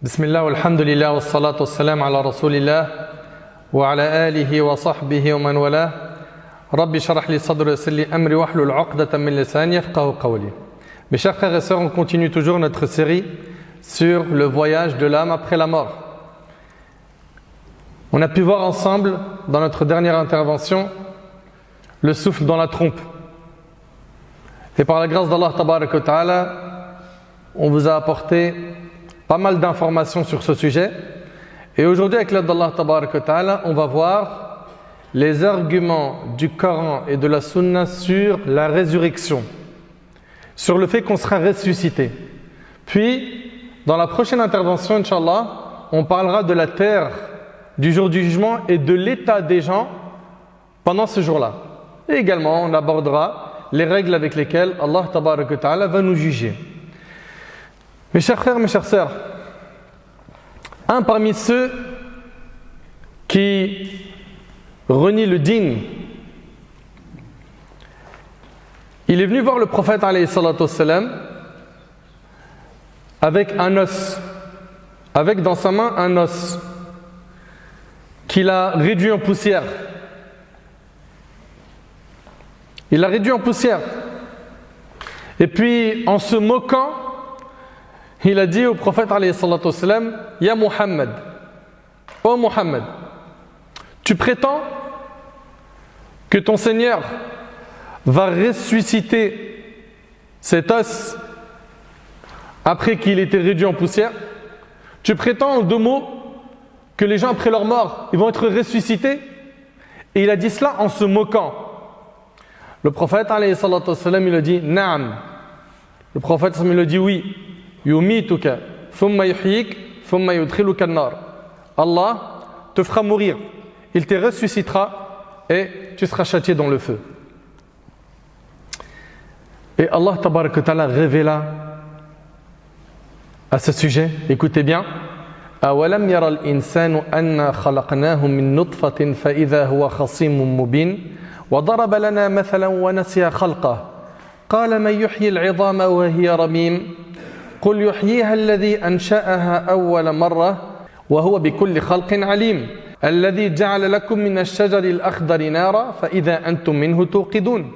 بسم الله والحمد لله والصلاة والسلام على رسول الله وعلى آله وصحبه ومن والاه رب اشرح لي صدري ويسر لي أمري واحلل عقدة من لساني يفقهوا قولي. Mes chers frères et sœurs, on continue toujours notre série sur le voyage de l'âme après la mort. On a pu voir ensemble dans notre dernière intervention le souffle dans la trompe. Et par la grâce d'Allah Tabaraka wa Ta'ala, on vous a apporté pas mal d'informations sur ce sujet. Et aujourd'hui, avec l'aide d'Allah Tabaraka wa Ta'ala, on va voir les arguments du Coran et de la Sunna sur la résurrection, sur le fait qu'on sera ressuscité. Puis, dans la prochaine intervention, Inch'Allah, on parlera de la terre, du jour du jugement et de l'état des gens pendant ce jour-là. Et également, on abordera les règles avec lesquelles Allah Tabaraka wa Ta'ala va nous juger. Mes chers frères, mes chères sœurs, un parmi ceux qui renie le din, il est venu voir le prophète alayhi salatu wassalam avec un os, avec dans sa main un os qu'il a réduit en poussière. Il l'a réduit en poussière. Et puis, en se moquant, il a dit au prophète alayhi salatu wassalam, Ya Muhammad, ô Muhammad, tu prétends que ton Seigneur va ressusciter cet os après qu'il ait été réduit en poussière? Tu prétends en deux mots que les gens après leur mort, ils vont être ressuscités? Et il a dit cela en se moquant. Le prophète alayhi salatu wassalam, il a dit Naam. Le prophète il a dit oui. Yumituka thumma yuhyik thumma yudkhiluka an-nar. Allah te fera mourir, il te ressuscitera et tu seras châtié dans le feu. Et Allah tabaraka wa ta'ala révéla à ce sujet, écoutez bien, أَوَلَمْ يَرَ الْإِنسَانُ أَنَّا خَلَقْنَاهُ مِنْ نُطْفَةٍ فَإِذَا هُوَ خَصِيمٌ مُبِينٌ وَضَرَبَ لَنَا مَثَلًا وَنَسِيَ خَلْقَهُ قَالَ مَنْ يُحْيِي الْعِظَامَ وَهِيَ رَمِيمٌ قل يحييها الذي أنشأها أول مرة وهو بكل خلق عليم الذي جعل لكم من الشجر الأخضر نارا فإذا أنتم منه توقدون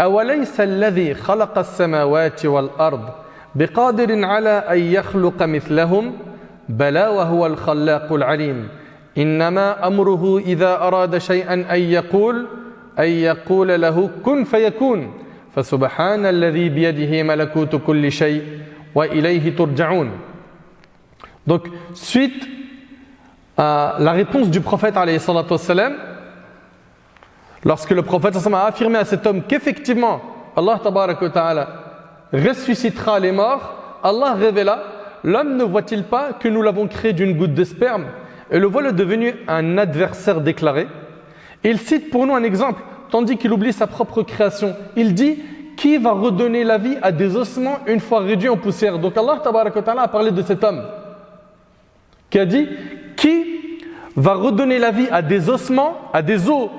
أوليس الذي خلق السماوات والأرض بقادر على أن يخلق مثلهم بلى وهو الخلاق العليم إنما أمره إذا أراد شيئا أن يقول له كن فيكون فسبحان الذي بيده ملكوت كل شيء. Donc, suite à la réponse du prophète alayhi salatu wassalam, lorsque le prophète a affirmé à cet homme qu'effectivement Allah tabaraka wa ta'ala ressuscitera les morts, Allah révéla, l'homme ne voit-il pas que nous l'avons créé d'une goutte de sperme et le voilà devenu un adversaire déclaré? Il cite pour nous un exemple, tandis qu'il oublie sa propre création. Il dit: qui va redonner la vie à des ossements une fois réduits en poussière? Donc Allah Tabaraka wa Ta'ala a parlé de cet homme qui a dit: qui va redonner la vie à des ossements, à des os,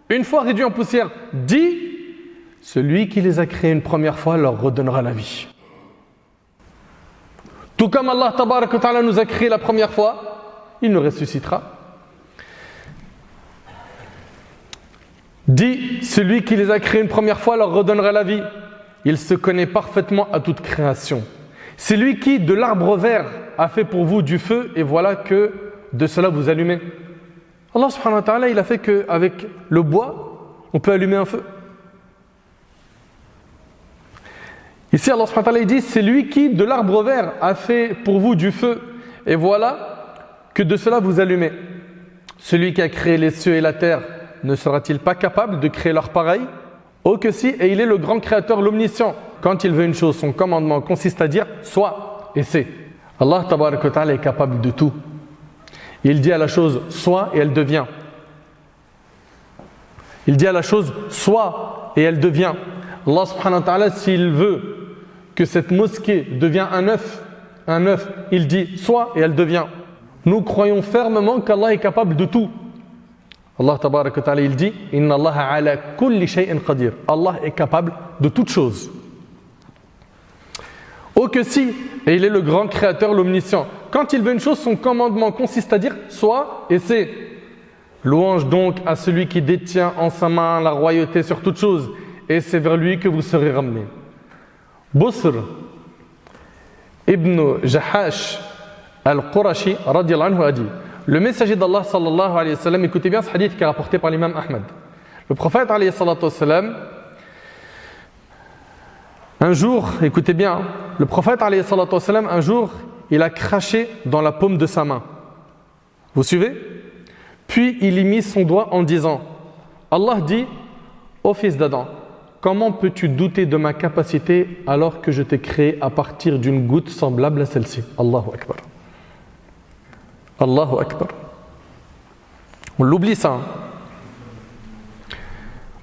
une fois réduits en poussière? Dit: celui qui les a créés une première fois leur redonnera la vie. Tout comme Allah Tabaraka wa Ta'ala nous a créés la première fois, il nous ressuscitera. Dit: celui qui les a créés une première fois leur redonnera la vie. Il se connaît parfaitement à toute création. C'est lui qui, de l'arbre vert, a fait pour vous du feu, et voilà que de cela vous allumez. Allah subhanahu wa ta'ala, il a fait qu'avec le bois, on peut allumer un feu. Ici, Allah subhanahu wa ta'ala, il dit: c'est lui qui, de l'arbre vert, a fait pour vous du feu, et voilà que de cela vous allumez. Celui qui a créé les cieux et la terre, ne sera-t-il pas capable de créer leur pareil? Oh que si, et il est le grand créateur, l'omniscient. Quand il veut une chose, son commandement consiste à dire soit et c'est. Allah tabaraka wa ta'ala est capable de tout. Il dit à la chose soit et elle devient. Il dit à la chose soit et elle devient. Allah subhanahu wa ta'ala, s'il veut que cette mosquée devienne un œuf, il dit soit et elle devient. Nous croyons fermement qu'Allah est capable de tout. Allah tabaraka wa ta'ala, il dit: Inna Allah ala kulli shay'in qadir. Allah est capable de toutes choses. Oh que si, et il est le grand créateur, l'omniscient. Quand il veut une chose, son commandement consiste à dire soit et c'est. Louange donc à celui qui détient en sa main la royauté sur toute chose, et c'est vers lui que vous serez ramenés. Busr ibn Jahash al-Qurashi radiyallahu anhu a dit, le messager d'Allah sallallahu alayhi wa sallam, écoutez bien ce hadith qui est rapporté par l'imam Ahmad. Le prophète alayhi salatu wa sallam, un jour, écoutez bien, le prophète alayhi salatu wa sallam, un jour, il a craché dans la paume de sa main. Vous suivez? Puis il y mit son doigt en disant, Allah dit, ô fils d'Adam, comment peux-tu douter de ma capacité alors que je t'ai créé à partir d'une goutte semblable à celle-ci? Allahu Akbar. Allahu Akbar. On l'oublie ça. Hein?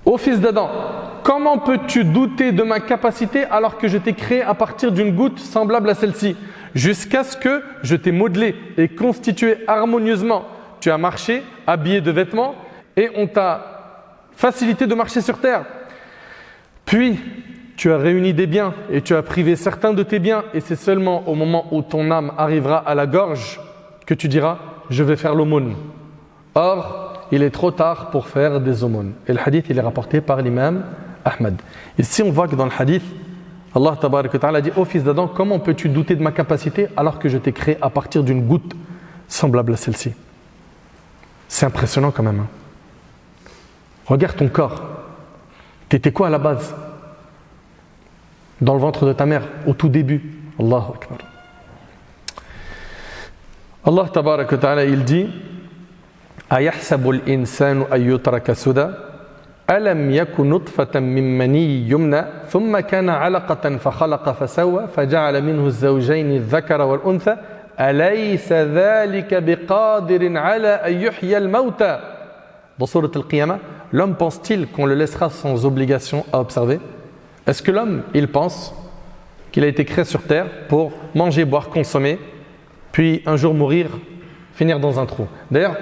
Ô fils d'Adam, comment peux-tu douter de ma capacité alors que je t'ai créé à partir d'une goutte semblable à celle-ci, jusqu'à ce que je t'ai modelé et constitué harmonieusement. Tu as marché, habillé de vêtements, et on t'a facilité de marcher sur terre. Puis, tu as réuni des biens, et tu as privé certains de tes biens, et c'est seulement au moment où ton âme arrivera à la gorge que tu diras « je vais faire l'aumône ». Or, il est trop tard pour faire des aumônes. Et le hadith, il est rapporté par l'imam Ahmad. Ici, on voit que dans le hadith, Allah tabarak wa ta'ala dit « Ô fils d'Adam, comment peux-tu douter de ma capacité alors que je t'ai créé à partir d'une goutte semblable à celle-ci » C'est impressionnant quand même. Hein. Regarde ton corps. T'étais quoi à la base? Dans le ventre de ta mère, au tout début. Allahu Akbar. Allah tabarak wa ta'ala, il dit أَيَحْسَبُ الْإِنسَانُ أَن يُتْرَكَ سُدًى أَلَمْ يَكُ نُطْفَةً مِّن مَّنِيٍّ يُمْنَى ثُمَّ كَانَ عَلَقَةً فَخَلَقَ فَسَوَّى فَجَعَلَ مِنْهُ الزَّوْجَيْنِ الذَّكَرَ وَالْأُنثَى أَلَيْسَ ذَلِكَ بِقَادِرٍ عَلَى أَن يُحْيِيَ الْمَوْتَى. Dans Sourate Al-Qiyamah, l'homme pense-t-il qu'on le laissera sans obligation à observer? Est-ce que l'homme, il pense qu'il a été créé sur terre pour manger, boire, consommer, puis un jour mourir, finir dans un trou? D'ailleurs,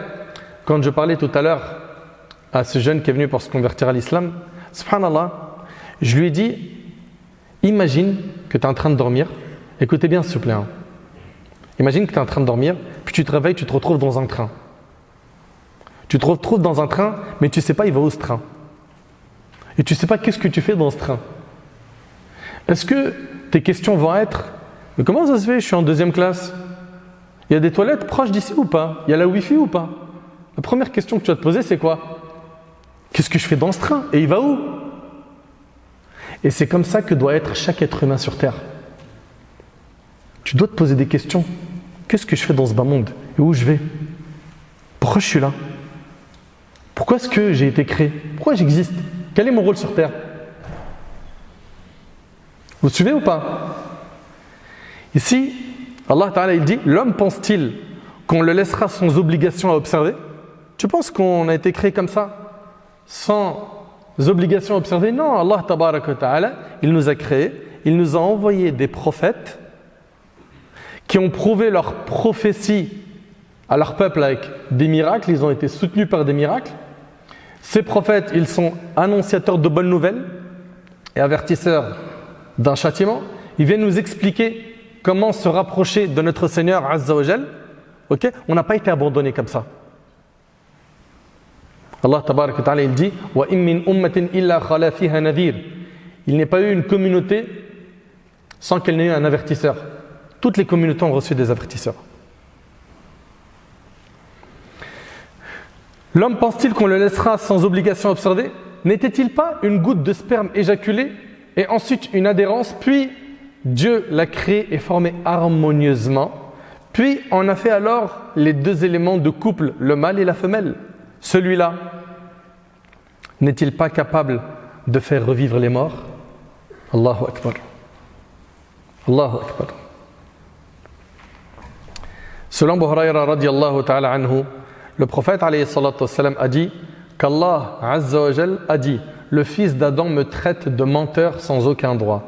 quand je parlais tout à l'heure à ce jeune qui est venu pour se convertir à l'islam, subhanallah, je lui ai dit, imagine que tu es en train de dormir, écoutez bien s'il vous plaît, hein. Imagine que tu es en train de dormir, puis tu te réveilles, tu te retrouves dans un train. Tu te retrouves dans un train, mais tu ne sais pas il va où ce train. Et tu ne sais pas qu'est-ce que tu fais dans ce train. Est-ce que tes questions vont être, mais comment ça se fait, je suis en 2e classe? Il y a des toilettes proches d'ici ou pas? Il y a la Wi-Fi ou pas? La première question que tu vas te poser, c'est quoi? Qu'est-ce que je fais dans ce train? Et il va où? Et c'est comme ça que doit être chaque être humain sur Terre. Tu dois te poser des questions. Qu'est-ce que je fais dans ce bas monde? Et où je vais? Pourquoi je suis là? Pourquoi est-ce que j'ai été créé? Pourquoi j'existe? Quel est mon rôle sur Terre? Vous suivez ou pas? Ici, Allah Ta'ala il dit, l'homme pense-t-il qu'on le laissera sans obligation à observer? Tu penses qu'on a été créé comme ça? Sans obligation à observer? Non, Allah Ta'ala, il nous a créés, il nous a envoyé des prophètes qui ont prouvé leur prophétie à leur peuple avec des miracles, ils ont été soutenus par des miracles. Ces prophètes, ils sont annonciateurs de bonnes nouvelles et avertisseurs d'un châtiment. Ils viennent nous expliquer comment se rapprocher de notre Seigneur Azza wa Jal. Okay? On n'a pas été abandonnés comme ça. Allah tabarak wa ta'ala il dit wa in min ummatin illa khala fiha nadhir. Il n'est pas eu une communauté sans qu'elle n'ait eu un avertisseur. Toutes les communautés ont reçu des avertisseurs. L'homme pense-t-il qu'on le laissera sans obligation à observer? N'était-il pas une goutte de sperme éjaculée et ensuite une adhérence, puis Dieu l'a créé et formé harmonieusement, puis on a fait alors les 2 éléments de couple, le mâle et la femelle. Celui-là, n'est-il pas capable de faire revivre les morts? Allahu Akbar. Allahu Akbar. Selon Abu Hurayra radiyallahu ta'ala anhu, le prophète alayhi salatu wassalam a dit qu'Allah Azza wa Jal a dit le fils d'Adam me traite de menteur sans aucun droit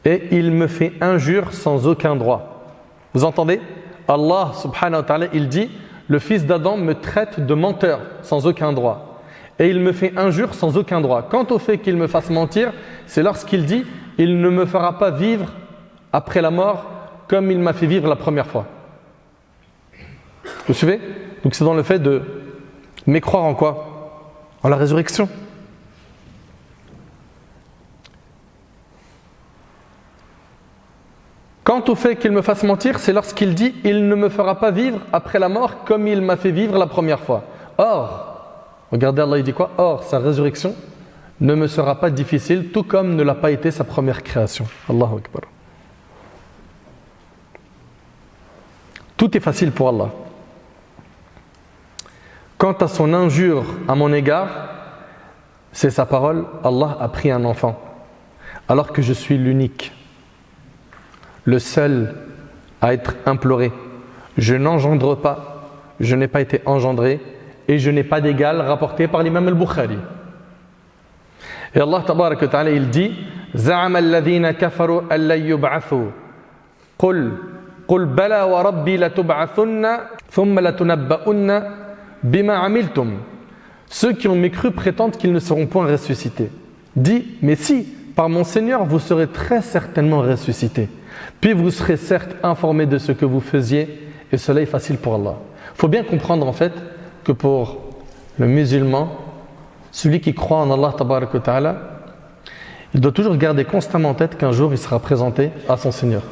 et il me fait injure sans aucun droit. Vous entendez? Allah subhanahu wa ta'ala il dit le fils d'Adam me traite de menteur sans aucun droit et il me fait injure sans aucun droit. Quant au fait qu'il me fasse mentir, c'est lorsqu'il dit il ne me fera pas vivre après la mort comme il m'a fait vivre la première fois. Vous suivez? Donc c'est dans le fait de mécroire en quoi? En la résurrection. Quant au fait qu'il me fasse mentir, c'est lorsqu'il dit « Il ne me fera pas vivre après la mort comme il m'a fait vivre la première fois ». Or, regardez Allah, il dit quoi? Or, sa résurrection ne me sera pas difficile, tout comme ne l'a pas été sa première création. Allahu Akbar. Tout est facile pour Allah. Quant à son injure à mon égard, c'est sa parole, Allah a pris un enfant, alors que je suis l'unique, le seul à être imploré. Je n'engendre pas, je n'ai pas été engendré, et je n'ai pas d'égal, rapporté par l'imam al-Bukhari. Et Allah tabaraka wa ta'ala, il dit زعم الذين كفروا أن لن يبعثوا قل بلى وربي لتبعثن ثم لتنبؤن بما عملتم. Ceux qui ont mécru prétendent qu'ils ne seront point ressuscités. Dis, mais si, par mon Seigneur, vous serez très certainement ressuscités. Puis vous serez certes informés de ce que vous faisiez, et cela est facile pour Allah. Il faut bien comprendre en fait que pour le musulman, celui qui croit en Allah tabaraka wa ta'ala, il doit toujours garder constamment en tête qu'un jour il sera présenté à son Seigneur.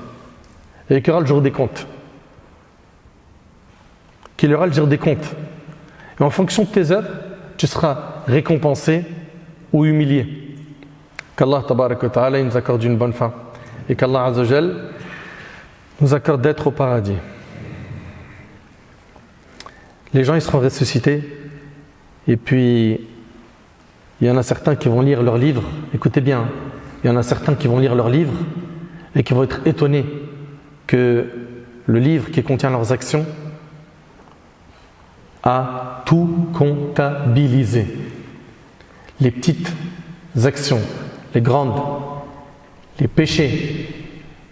Et qu'il y aura le jour des comptes. Qu'il y aura le jour des comptes. Et en fonction de tes œuvres, tu seras récompensé ou humilié. Qu'Allah tabaraka wa ta'ala nous accorde une bonne fin. Et qu'Allah azza wa jal nous accorde d'être au paradis. Les gens ils seront ressuscités. Et puis il y en a certains qui vont lire leurs livres. Écoutez bien, il y en a certains qui vont lire leurs livres et qui vont être étonnés que le livre qui contient leurs actions a tout comptabilisé. Les petites actions, les grandes, les péchés,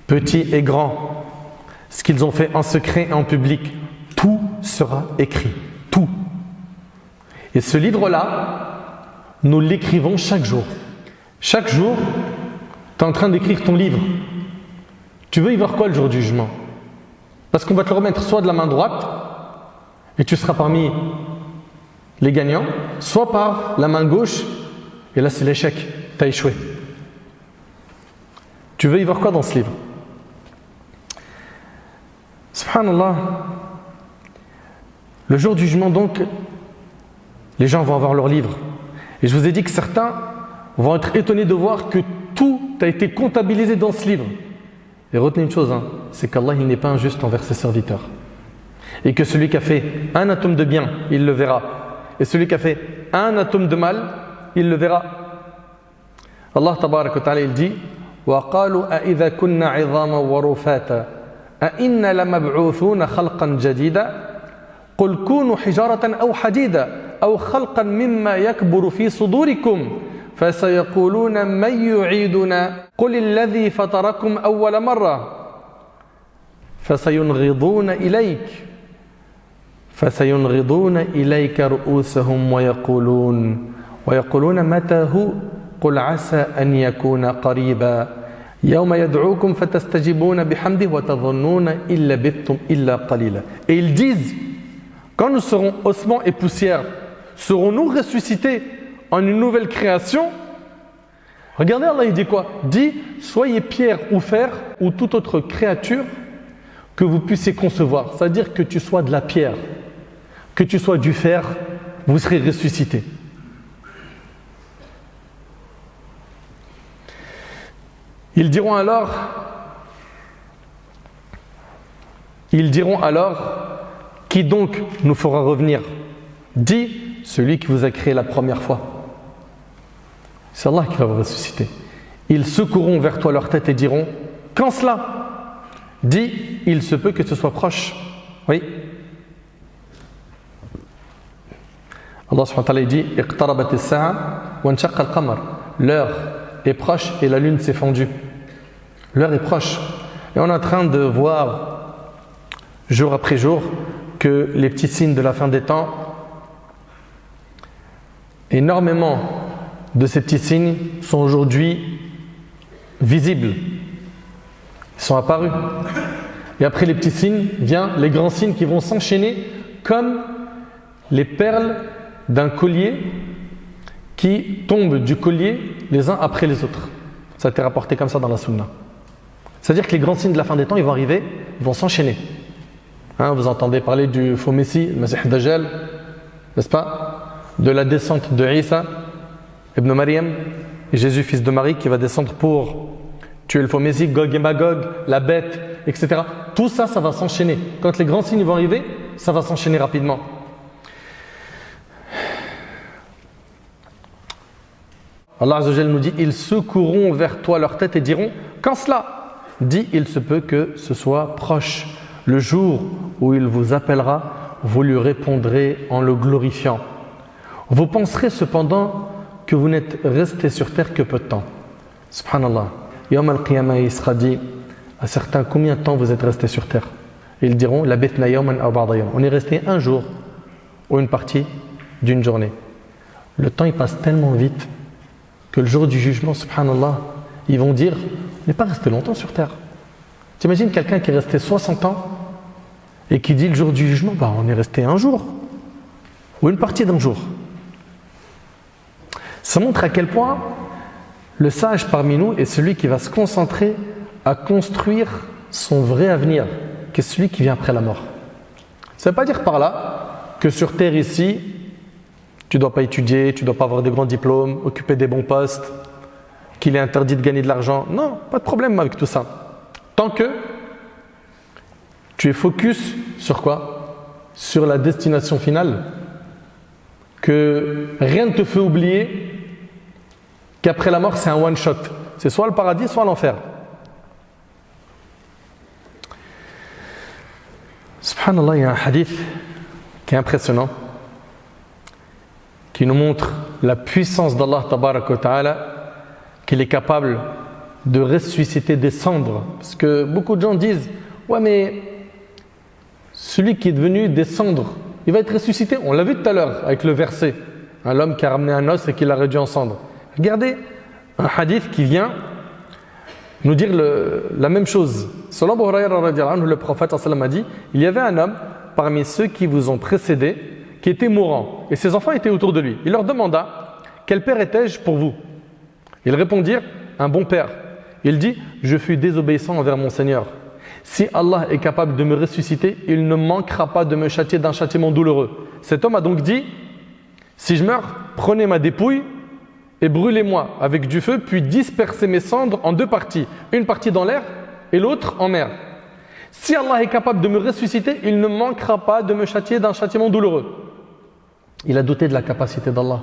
petits et grands, ce qu'ils ont fait en secret et en public, tout sera écrit. Tout. Et ce livre-là, nous l'écrivons chaque jour. Chaque jour, tu es en train d'écrire ton livre. Tu veux y voir quoi le jour du jugement? Parce qu'on va te le remettre soit de la main droite, et tu seras parmi les gagnants, soit par la main gauche, et là c'est l'échec, tu as échoué. Tu veux y voir quoi dans ce livre? Subhanallah, le jour du jugement donc, les gens vont avoir leur livre. Et je vous ai dit que certains vont être étonnés de voir que tout a été comptabilisé dans ce livre. Et retenez une chose, c'est qu'Allah il n'est pas injuste envers ses serviteurs. Et que celui qui a fait un atome de bien, il le verra. Et celui qui a fait un atome de mal, il le verra. Allah tabaraka wa ta'ala il dit وَقَالُوا أَإِذَا كُنَّا عِظَامًا وَرُفَاتًا أَإِنَّا لَمَبْعُوثُونَ خَلْقًا جَدِيدًا قُلْ كُونُوا حِجَارَةً أَوْ حَدِيدًا أَوْ خَلْقًا مِمَّا يَكْبُرُ فِي صُدُورِكُمْ فَسَيَقُولُونَ مَنْ يُعِيدُنَا قُلِ الَّذِي فَطَرَكُمْ أَوَّلَ مَرَّةٍ فَسَيُنْغِضُونَ إِلَيْكَ رُؤُوسَهُمْ وَيَقُولُونَ مَتَى هُوَ قُلْ عَسَى أَنْ يَكُونَ قَرِيبًا يَوْمَ يَدْعُوكُمْ فَتَسْتَجِيبُونَ بِحَمْدِهِ وَتَظُنُّونَ إِن لَبِثْتُمْ إِلَّا قَلِيلًا. Et ils disent, quand nous serons ossements et poussière, serons-nous ressuscités en une nouvelle création? Regardez, Allah il dit quoi? Dit, soyez pierre ou fer ou toute autre créature que vous puissiez concevoir. C'est-à-dire que tu sois de la pierre, que tu sois du fer, vous serez ressuscités. Ils diront alors, qui donc nous fera revenir? Dit, celui qui vous a créé la première fois. C'est Allah qui va vous ressusciter. Ils secourront vers toi leur tête et diront, quand cela? Dit, il se peut que ce soit proche. Oui. Allah subhanahu wa ta'ala dit, اقتربت الساعة وانشق القمر. L'heure est proche et la lune s'est fendue. L'heure est proche. Et on est en train de voir, jour après jour, que les petits signes de la fin des temps, énormément de ces petits signes sont aujourd'hui visibles. Ils sont apparus. Et après les petits signes, viennent les grands signes qui vont s'enchaîner comme les perles d'un collier qui tombent du collier les uns après les autres. Ça a été rapporté comme ça dans la Sunna. C'est-à-dire que les grands signes de la fin des temps, ils vont arriver, ils vont s'enchaîner. Vous entendez parler du faux Messie, le Masih Dajjal, n'est-ce pas? De la descente de Isa, Ibn Maryam, et Jésus, fils de Marie, qui va descendre pour tuer le faux Messie, Gog et Magog, la bête, etc. Tout ça, ça va s'enchaîner. Quand les grands signes vont arriver, ça va s'enchaîner rapidement. Allah Azza wa Jalla nous dit, ils secourront vers toi leur tête et diront, quand cela dit, il se peut que ce soit proche. Le jour où il vous appellera, vous lui répondrez en le glorifiant. Vous penserez cependant que vous n'êtes resté sur terre que peu de temps. Subhanallah. Yawm al-Qiyamah, il sera dit à certains combien de temps vous êtes restés sur terre. Et ils diront, labithna yawman aw ba'da yawm. On est resté un jour ou une partie d'une journée. Le temps il passe tellement vite que le jour du jugement, subhanallah, ils vont dire, on n'est pas resté longtemps sur terre. T'imagines quelqu'un qui est resté 60 ans et qui dit le jour du jugement, on est resté un jour ou une partie d'un jour. Ça montre à quel point le sage parmi nous est celui qui va se concentrer à construire son vrai avenir, qui est celui qui vient après la mort. Ça ne veut pas dire par là que sur terre ici, tu ne dois pas étudier, tu ne dois pas avoir de grands diplômes, occuper des bons postes, qu'il est interdit de gagner de l'argent. Non, pas de problème avec tout ça. Tant que tu es focus sur quoi? Sur la destination finale. Que rien ne te fait oublier qu'après la mort, c'est un one-shot. C'est soit le paradis, soit l'enfer. Subhanallah, il y a un hadith qui est impressionnant, qui nous montre la puissance d'Allah Tabaraka wa Ta'ala, qu'il est capable de ressusciter des cendres. Parce que beaucoup de gens disent, ouais mais celui qui est devenu des cendres, il va être ressuscité. On l'a vu tout à l'heure avec le verset, l'homme qui a ramené un os et qui l'a réduit en cendres. Regardez un hadith qui vient nous dire la même chose. Selon Abu Hurayra radhiyallahu anhu, le prophète sallallahu alayhi wa sallam a dit, il y avait un homme parmi ceux qui vous ont précédé qui était mourant et ses enfants étaient autour de lui. Il leur demanda, quel père étais-je pour vous? Ils répondirent, un bon père. Il dit, je fus désobéissant envers mon Seigneur. Si Allah est capable de me ressusciter, il ne manquera pas de me châtier d'un châtiment douloureux. Cet homme a donc dit, si je meurs, prenez ma dépouille et brûlez-moi avec du feu, puis dispersez mes cendres en deux parties, une partie dans l'air et l'autre en mer. Si Allah est capable de me ressusciter, il ne manquera pas de me châtier d'un châtiment douloureux. Il a douté de la capacité d'Allah.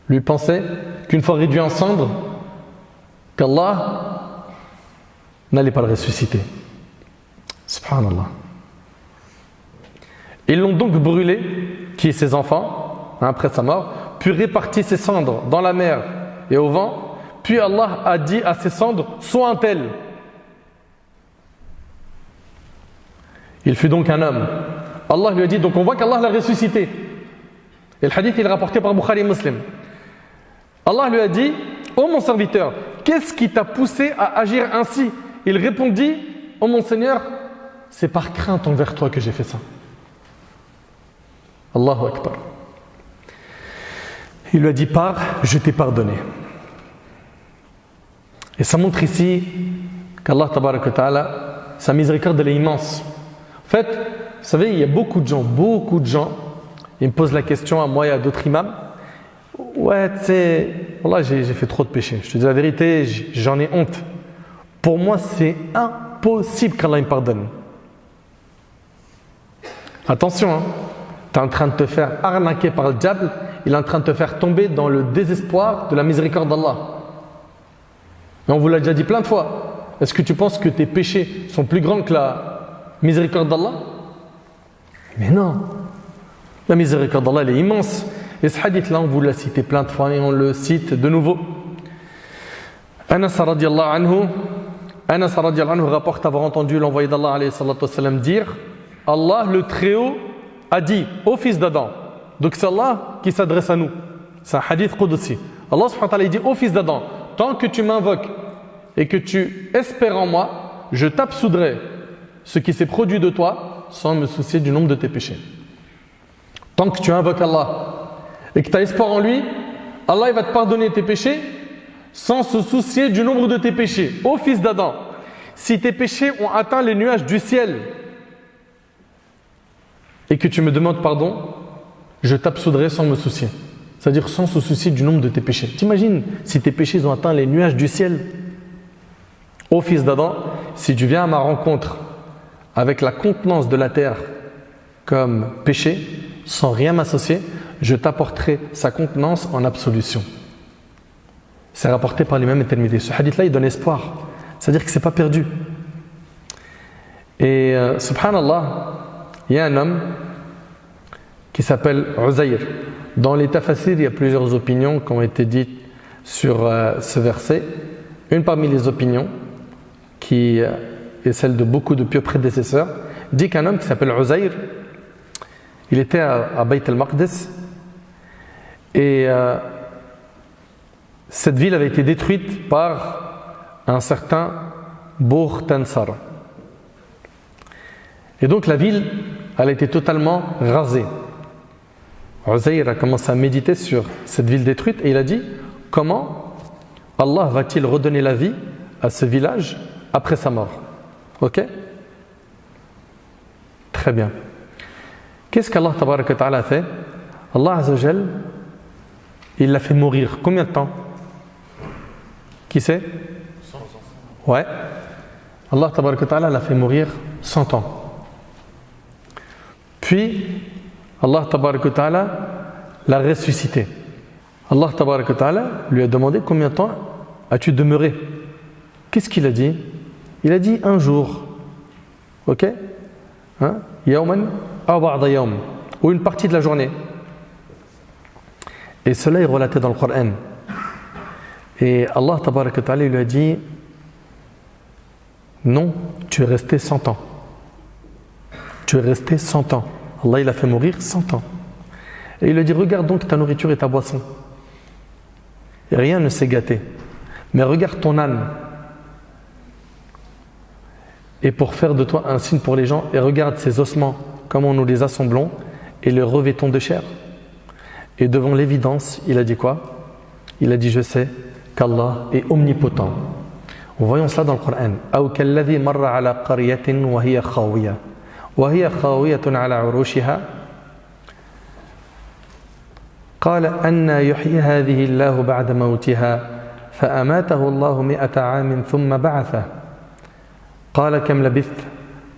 Lui pensait qu'une fois réduit en cendres, qu'Allah n'allait pas le ressusciter. Subhanallah. Ils l'ont donc brûlé, qui est ses enfants, après sa mort, puis réparti ses cendres dans la mer et au vent, puis Allah a dit à ses cendres, sois un tel. Il fut donc un homme. Allah lui a dit, donc on voit qu'Allah l'a ressuscité. Et le hadith il est rapporté par Bukhari et Muslim. Allah lui a dit, ô mon serviteur, qu'est-ce qui t'a poussé à agir ainsi? Il répondit, ô mon Seigneur, c'est par crainte envers toi que j'ai fait ça. Allahu Akbar. Il lui a dit, pars, je t'ai pardonné. Et ça montre ici qu'Allah Tabaraka wa Ta'ala, sa miséricorde elle est immense. En fait, vous savez, il y a beaucoup de gens, ils me posent la question à moi et à d'autres imams. Ouais, tu sais, voilà, j'ai fait trop de péchés. Je te dis la vérité, j'en ai honte. Pour moi, c'est impossible qu'Allah me pardonne. Attention, hein, tu es en train de te faire arnaquer par le diable, il est en train de te faire tomber dans le désespoir de la miséricorde d'Allah. Mais on vous l'a déjà dit plein de fois. Est-ce que tu penses que tes péchés sont plus grands que la miséricorde d'Allah? Mais non. La miséricorde d'Allah, elle est immense. Et ce hadith-là, on vous l'a cité plein de fois et on le cite de nouveau. Anas radiallahu anhu rapporte avoir entendu l'envoyé d'Allah alayhi salatu wassalam dire, Allah le Très-Haut a dit ô fils d'Adam. Donc c'est Allah qui s'adresse à nous. C'est un hadith qudsi. Allah subhanahu wa ta'ala dit ô fils d'Adam, tant que tu m'invoques et que tu espères en moi, je t'absoudrai ce qui s'est produit de toi sans me soucier du nombre de tes péchés. Tant que tu invoques Allah et que tu as espoir en lui, Allah il va te pardonner tes péchés sans se soucier du nombre de tes péchés. Ô fils d'Adam, si tes péchés ont atteint les nuages du ciel et que tu me demandes pardon, je t'absoudrai sans me soucier. C'est-à-dire sans se soucier du nombre de tes péchés. T'imagines si tes péchés ont atteint les nuages du ciel? Ô fils d'Adam, si tu viens à ma rencontre avec la contenance de la terre comme péché, sans rien m'associer, je t'apporterai sa contenance en absolution. C'est rapporté par l'imam at-Tirmidhi. Ce hadith-là, il donne espoir. C'est-à-dire que ce n'est pas perdu. Et subhanallah, il y a un homme qui s'appelle Uzayr. Dans les tafassir, il y a plusieurs opinions qui ont été dites sur ce verset. Une parmi les opinions, qui est celle de beaucoup de pieux prédécesseurs, dit qu'un homme qui s'appelle Uzayr, il était à Bayt al-Maqdis et cette ville avait été détruite par un certain Bour Tansar. Et donc la ville, elle a été totalement rasée. Uzayr a commencé à méditer sur cette ville détruite et il a dit: comment Allah va-t-il redonner la vie à ce village après sa mort? Ok? Très bien. Qu'est-ce qu'Allah Tabaraka wa Ta'ala a fait? Allah Azza wa Jal, il l'a fait mourir. Combien de temps? Qui sait? 100 ans. Ouais. Allah Tabaraka wa Ta'ala l'a fait mourir 100 ans. Puis, Allah Tabaraka wa Ta'ala l'a ressuscité. Allah Tabaraka wa Ta'ala lui a demandé: combien de temps as-tu demeuré? Qu'est-ce qu'il a dit? Il a dit un jour. Ok? Hein? Yawman aw ba'da yawm, ou une partie de la journée. Et cela est relaté dans le Coran. Et Allah Tabaraka wa Ta'ala lui a dit: non, tu es resté 100 ans. Tu es resté 100 ans. Allah il a fait mourir 100 ans. Et il lui a dit: regarde donc ta nourriture et ta boisson. Et rien ne s'est gâté. Mais regarde ton âne. Et pour faire de toi un signe pour les gens, et regarde ces ossements, comment nous les assemblons et les revêtons de chair. Et devant l'évidence, il a dit quoi? Il a dit: je sais qu'Allah est omnipotent. Voyons cela dans le Coran. Aw kalladhi marra ala qaryatin wa hiya khawiyah wa hiya khawiyatun ala urushiha qala anna yuhyi hadhihi Allahu ba'da mawtiha fa amatahu Allahu 100 'amin thumma ba'athahu قال كم لبثت؟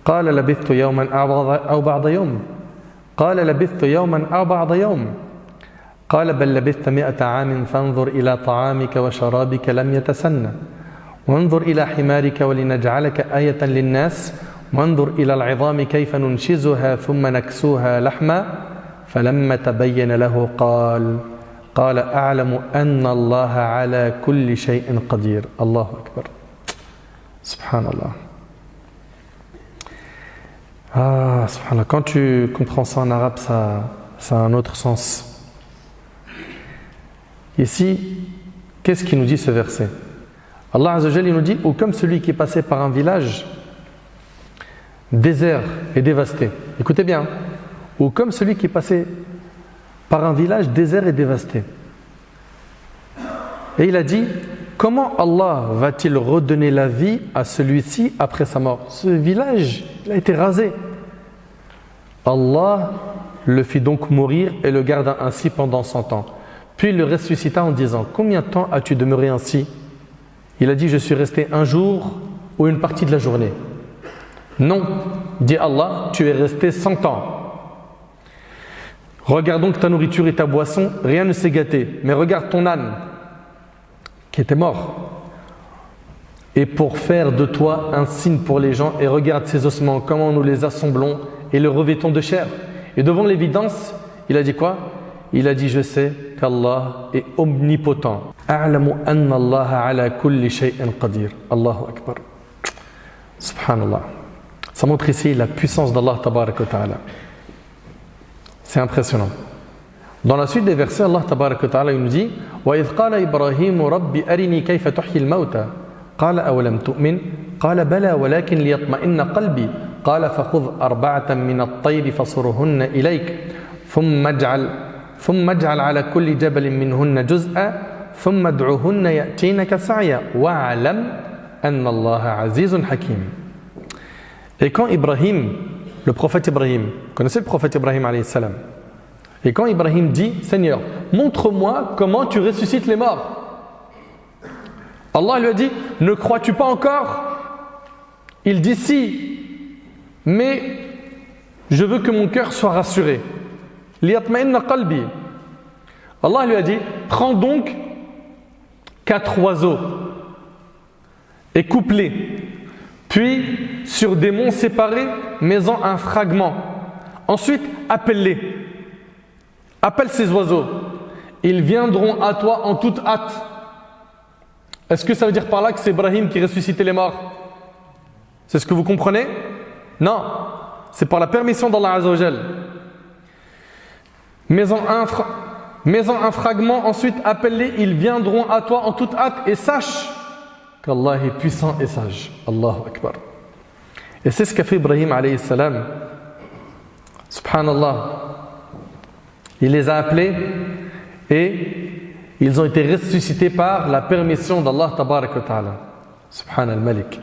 قال لبثت يوما أو بعض يوم قال لبثت يوما أو بعض يوم قال بل لبثت 100 عام فانظر إلى طعامك وشرابك لم يتسنى وانظر إلى حمارك ولنجعلك آية للناس وانظر إلى العظام كيف ننشزها ثم نكسوها لحما فلما تبين له قال أعلم أن الله على كل شيء قدير. الله أكبر. سبحان الله. Ah, subhanallah. Quand tu comprends ça en arabe, ça a un autre sens. Ici, qu'est-ce qu'il nous dit ce verset? Allah Azza wa Jalla, il nous dit: ou comme celui qui est passé par un village désert et dévasté. Écoutez bien. Ou comme celui qui est passé par un village désert et dévasté. Et il a dit: comment Allah va-t-il redonner la vie à celui-ci après sa mort? Ce village, il a été rasé. Allah le fit donc mourir et le garda ainsi pendant 100 ans. Puis il le ressuscita en disant: combien de temps as-tu demeuré ainsi? Il a dit: je suis resté un jour ou une partie de la journée. Non, dit Allah, tu es resté 100 ans. Regarde donc ta nourriture et ta boisson, rien ne s'est gâté. Mais regarde ton âne qui était mort. Et pour faire de toi un signe pour les gens, et regarde ces ossements, comment nous les assemblons et le revêtons de chair. Et devant l'évidence, il a dit quoi? Il a dit: je sais qu'Allah est omnipotent. A'lamu anna Allah ala kulli shay'in qadir. Allahu Akbar. Subhanallah. Ça montre ici la puissance d'Allah Tabaraka wa Ta'ala. C'est impressionnant. Dans la suite des versets, Allah Tabaraka wa Ta'ala nous dit: وَإِذْ قَالَ إِبْرَاهِيمُ رَبِّ أَرِنِي كَيْفَ تُحْيِي الْمَوْتَى قَالَ أَوَلَمْ تُؤْمِنْ قَالَ بَلَى وَلَكِنْ لِيَطْمَئِنَّ قَلْبِي قال فخذ أربعة من الطير فصرهن إليك ثم اجعل على كل جبل منهن جزءا ثم ادعهن يأتينك سعيا واعلم أن الله عزيز حكيم. Et quand Ibrahim, le prophète Ibrahim, vous connaissez le prophète Ibrahim alayhi salam, et quand Ibrahim dit Seigneur, montre-moi comment tu ressuscites les morts, Allah lui a dit ne crois-tu pas encore? Il dit si, mais je veux que mon cœur soit rassuré. Liyatma'inna qalbi. Allah lui a dit prends donc 4 oiseaux et coupe-les, puis sur des monts séparés mets-en un fragment, ensuite appelle-les, appelle ces oiseaux, ils viendront à toi en toute hâte. Est-ce que ça veut dire par là que c'est Ibrahim qui ressuscitait les morts? C'est ce que vous comprenez? Non, c'est par la permission d'Allah Azza wa Jal. Mets-en un fragment, ensuite appelle-les, ils viendront à toi en toute hâte et sache qu'Allah est puissant et sage. Allahu Akbar. Et c'est ce qu'a fait Ibrahim alayhi salam. Subhanallah. Il les a appelés et ils ont été ressuscités par la permission d'Allah Tabarak wa Ta'ala. Subhan al-Malik.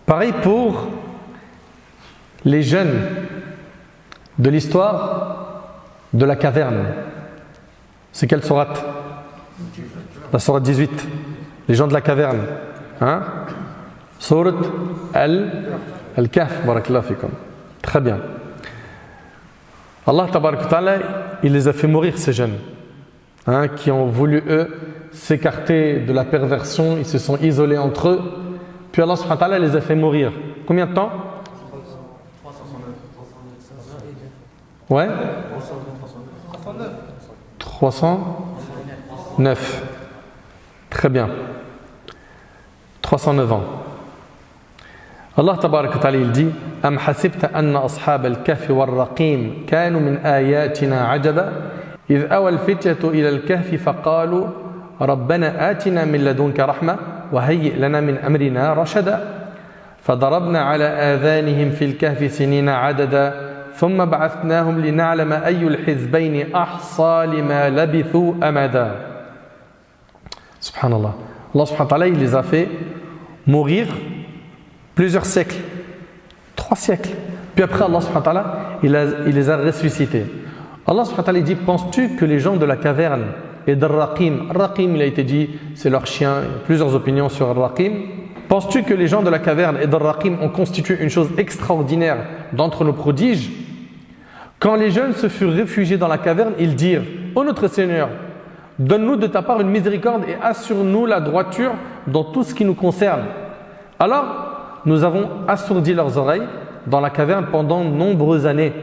Pareil pour les jeunes de l'histoire de la caverne. C'est quelle sourate? La sourate 18. Les gens de la caverne. Hein? Sourate Al-Kahf. Barakallahu fikum. Très bien. Allah Tabarak wa Ta'ala, il les a fait mourir, ces jeunes. Hein, qui ont voulu, eux, s'écarter de la perversion. Ils se sont isolés entre eux. Puis Allah subhanahu wa ta'ala les a fait mourir. Combien de temps? Ouais? 309. Très bien. 309 ans. Allah tabarak wa ta'ala il dit Am hasibta anna ashab al-kahfi wal-raqim kanu min ayatina ajaba idh awa al-fityatu ila al-kahfi faqalu rabbana atina min ladunka rahma wa hayyi' lana min amrina rashada فضربنا على آذانهم في الكهف سنين عددا ثم بعثناهم لنعلم أي الحزبين أحصى لما لبثوا أمدا. Subhanallah. Allah subhanahu wa ta'ala il les a fait mourir plusieurs siècles, 3 siècles. Puis après Allah subhanahu wa ta'ala il les a ressuscités. Allah subhanahu wa ta'ala dit penses-tu que les gens de la caverne et d'Ar-Raqim, Ar-Raqim il a été dit c'est leur chien, il y a plusieurs opinions sur Ar-Raqim. Penses-tu que les gens de la caverne et d'Ar-Raqim ont constitué une chose extraordinaire d'entre nos prodiges? Quand les jeunes se furent réfugiés dans la caverne, ils dirent ô notre Seigneur, donne-nous de ta part une miséricorde et assure-nous la droiture dans tout ce qui nous concerne. Alors, nous avons assourdi leurs oreilles dans la caverne pendant nombreuses années.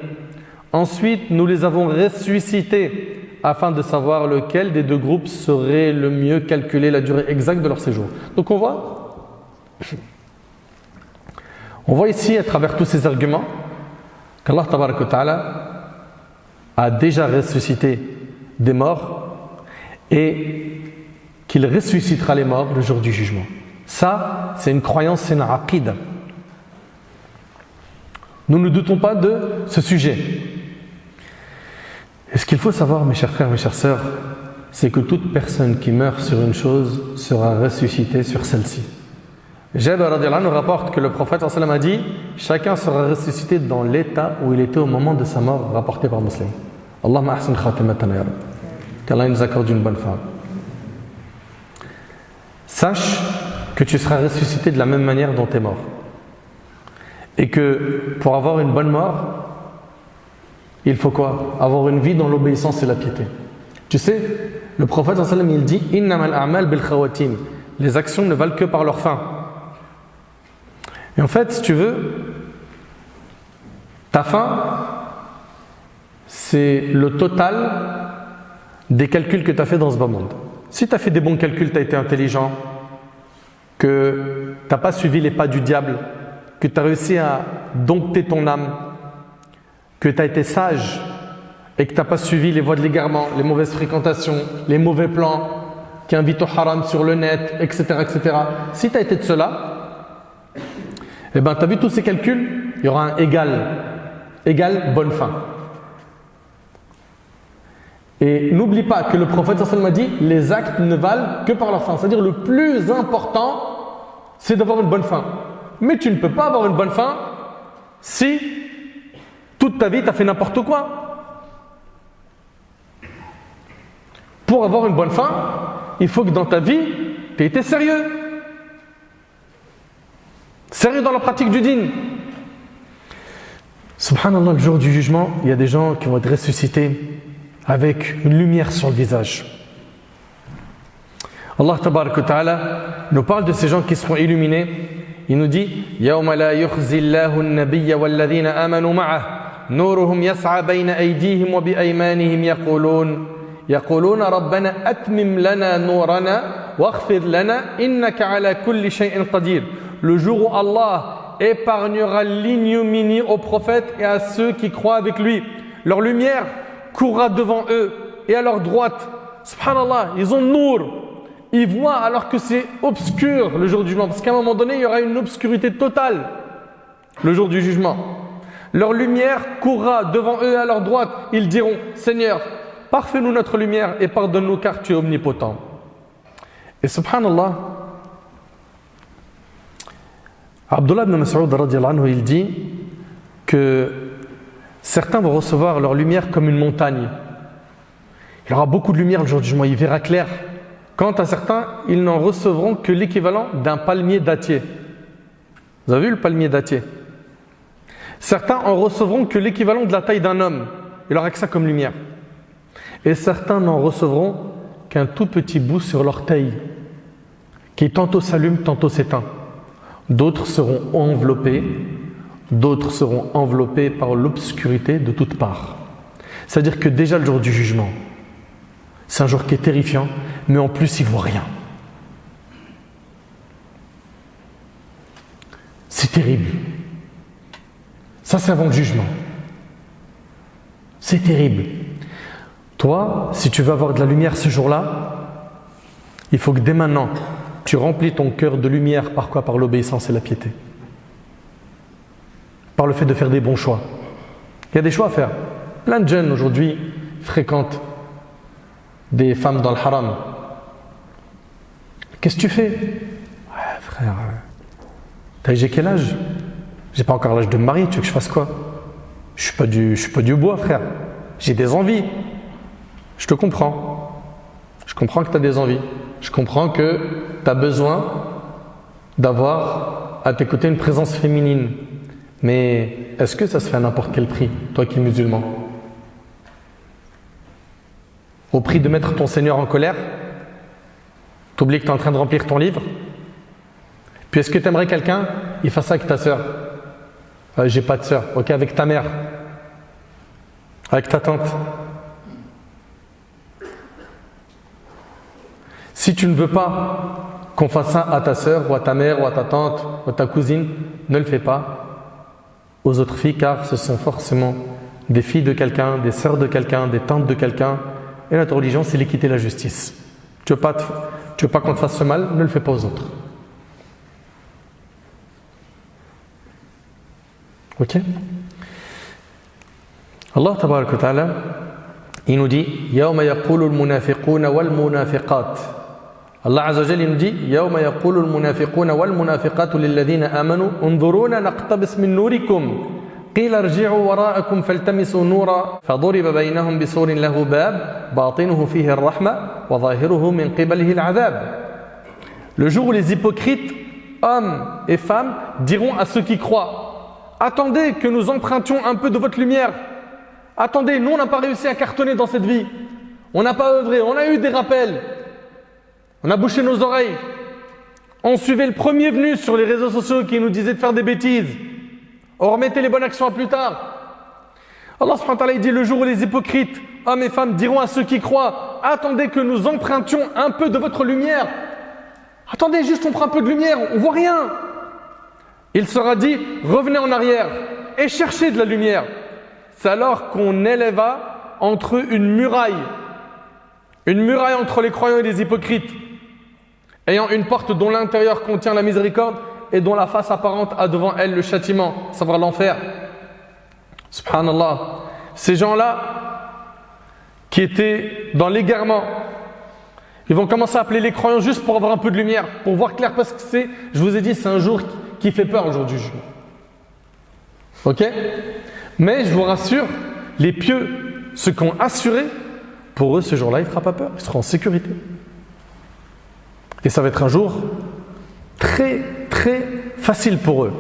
Ensuite, nous les avons ressuscités afin de savoir lequel des deux groupes serait le mieux calculer la durée exacte de leur séjour. Donc on voit ici à travers tous ces arguments qu'Allah Tabarak wa Ta'ala a déjà ressuscité des morts et qu'il ressuscitera les morts le jour du jugement. Ça, c'est une croyance, c'est une aqida. Nous ne doutons pas de ce sujet. Et ce qu'il faut savoir, mes chers frères, mes chères sœurs, c'est que toute personne qui meurt sur une chose sera ressuscitée sur celle-ci. Jabir radhiyallahu anhu rapporte que le prophète sallallahu alayhi wa sallam a dit chacun sera ressuscité dans l'état où il était au moment de sa mort, rapporté par Muslim. Allahumma ahsin khatimatana ya Rabb. Qu'Allah nous accorde une bonne fin. Sache que tu seras ressuscité de la même manière dont tu es mort. Et que pour avoir une bonne mort, il faut quoi? Avoir une vie dans l'obéissance et la piété. Tu sais, le prophète sallallahu alayhi wa sallam il dit innamal a'mal bil khawatim. Les actions ne valent que par leur fin. Et en fait, si tu veux, ta fin, c'est le total des calculs que tu as fait dans ce bas monde. Si tu as fait des bons calculs, tu as été intelligent, que tu n'as pas suivi les pas du diable, que tu as réussi à dompter ton âme, que tu as été sage et que tu n'as pas suivi les voies de l'égarement, les mauvaises fréquentations, les mauvais plans qui invitent au haram sur le net, etc. etc. Si tu as été de cela, Eh bien, tu as vu tous ces calculs? Il y aura un égal bonne fin. Et n'oublie pas que le prophète sallallahu alayhi wa sallam a dit les actes ne valent que par leur fin. C'est-à-dire le plus important, c'est d'avoir une bonne fin. Mais tu ne peux pas avoir une bonne fin si toute ta vie tu as fait n'importe quoi. Pour avoir une bonne fin, il faut que dans ta vie, tu aies été sérieux. Sérieux dans la pratique du dîn. Subhanallah, le jour du jugement, il y a des gens qui vont être ressuscités avec une lumière sur le visage. Allah tabarak wa ta'ala nous parle de ces gens qui seront illuminés. Il nous dit يَوْمَ لَا يُخْزِي اللَّهُ النَّبِيَّ وَالَّذِينَ آمَنُوا مَعَهُ نُورُهُمْ يَسْعَى بَيْنَ أَيْدِيهِمْ وَبِأَيْمَانِهِمْ يقولون ربنا أتمم لنا نورنا واغفر لنا إنك على كل شيء قدير. Le jour où Allah épargnera l'ignominie aux prophètes et à ceux qui croient avec lui. Leur lumière courra devant eux et à leur droite. Subhanallah, ils ont nour. Ils voient alors que c'est obscur le jour du jugement. Parce qu'à un moment donné, il y aura une obscurité totale le jour du jugement. Leur lumière courra devant eux et à leur droite. Ils diront, Seigneur, parfais-nous notre lumière et pardonne-nous car tu es omnipotent. Et subhanallah, Abdullah ibn Mas'ud radiyallahu anhu, il dit que certains vont recevoir leur lumière comme une montagne. Il y aura beaucoup de lumière le jour du jugement, il verra clair. Quant à certains, ils n'en recevront que l'équivalent d'un palmier dattier. Vous avez vu le palmier dattier? Certains en recevront que l'équivalent de la taille d'un homme. Il aura que ça comme lumière. Et certains n'en recevront qu'un tout petit bout sur l'orteil, qui tantôt s'allume, tantôt s'éteint. D'autres seront enveloppés par l'obscurité de toutes parts. C'est-à-dire que déjà le jour du jugement, c'est un jour qui est terrifiant, mais en plus il ne voit rien. C'est terrible. Ça, c'est avant le jugement. C'est terrible. Toi, si tu veux avoir de la lumière ce jour-là, il faut que dès maintenant, tu remplis ton cœur de lumière par quoi? Par l'obéissance et la piété. Par le fait de faire des bons choix. Il y a des choix à faire. Plein de jeunes aujourd'hui fréquentent des femmes dans le haram. Qu'est-ce que tu fais? Ouais, frère, j'ai quel âge? J'ai pas encore l'âge de me marier, tu veux que je fasse quoi? Je suis pas du bois, frère. J'ai des envies. Je te comprends. Je comprends que tu as des envies. Je comprends que tu as besoin d'avoir à tes côtés une présence féminine. Mais est-ce que ça se fait à n'importe quel prix, toi qui es musulman? Au prix de mettre ton Seigneur en colère? T'oublies que tu es en train de remplir ton livre? Puis est-ce que tu aimerais quelqu'un, il fasse ça avec ta sœur? J'ai pas de sœur. Ok, avec ta mère? Avec ta tante? Si tu ne veux pas qu'on fasse ça à ta sœur, ou à ta mère, ou à ta tante, ou à ta cousine, ne le fais pas aux autres filles, car ce sont forcément des filles de quelqu'un, des sœurs de quelqu'un, des tantes de quelqu'un. Et notre religion, c'est l'équité et la justice. Tu veux pas qu'on te fasse ce mal, ne le fais pas aux autres. Ok? Allah tabarak wa ta'ala, il nous dit يَوْمَ يَقُولُ الْمُنَافِقُونَ وَالْمُنَافِقَاتِ. Allah Azza wa Jalla nous dit يَوْمَ يَقُولُ الْمُنَافِقُونَ وَالْمُنَافِقَاتُ لِلَّذِينَ آمَنُوا انظُرُونَا نَقْتَبِسْ مِنْ نُورِكُمْ قِيلَ ارْجِعُوا وَرَاءَكُمْ فَالْتَمِسُوا نُورًا فَضُرِبَ بَيْنَهُمْ بِسُورٍ لَهُ بَابٌ بَاطِنُهُ فِيهِ الرَّحْمَةُ وَظَاهِرُهُ مِنْ قِبَلِهِ الْعَذَابُ. Le jour où les hypocrites, hommes et femmes, diront à ceux qui croient: attendez que nous empruntions un peu de votre lumière. Attendez, nous on n'a pas réussi à cartonner dans cette vie. On n'a pas œuvré, on a eu des rappels. On a bouché nos oreilles. On suivait le premier venu sur les réseaux sociaux qui nous disait de faire des bêtises. On remettait les bonnes actions à plus tard. Allah subhanahu wa ta'ala dit le jour où les hypocrites, hommes et femmes, diront à ceux qui croient: attendez que nous empruntions un peu de votre lumière. Attendez, juste on prend un peu de lumière, on voit rien. Il sera dit: revenez en arrière et cherchez de la lumière. C'est alors qu'on élèva entre eux une muraille entre les croyants et les hypocrites, ayant une porte dont l'intérieur contient la miséricorde et dont la face apparente a devant elle le châtiment, savoir l'enfer. Subhanallah. Ces gens-là qui étaient dans l'égarement, ils vont commencer à appeler les croyants juste pour avoir un peu de lumière, pour voir clair, parce que je vous ai dit, c'est un jour qui fait peur, le jour du jugement. Ok? Mais je vous rassure, les pieux, ceux qui ont assuré, pour eux, ce jour-là, il ne fera pas peur, ils seront en sécurité. Et ça va être un jour très, très facile pour eux.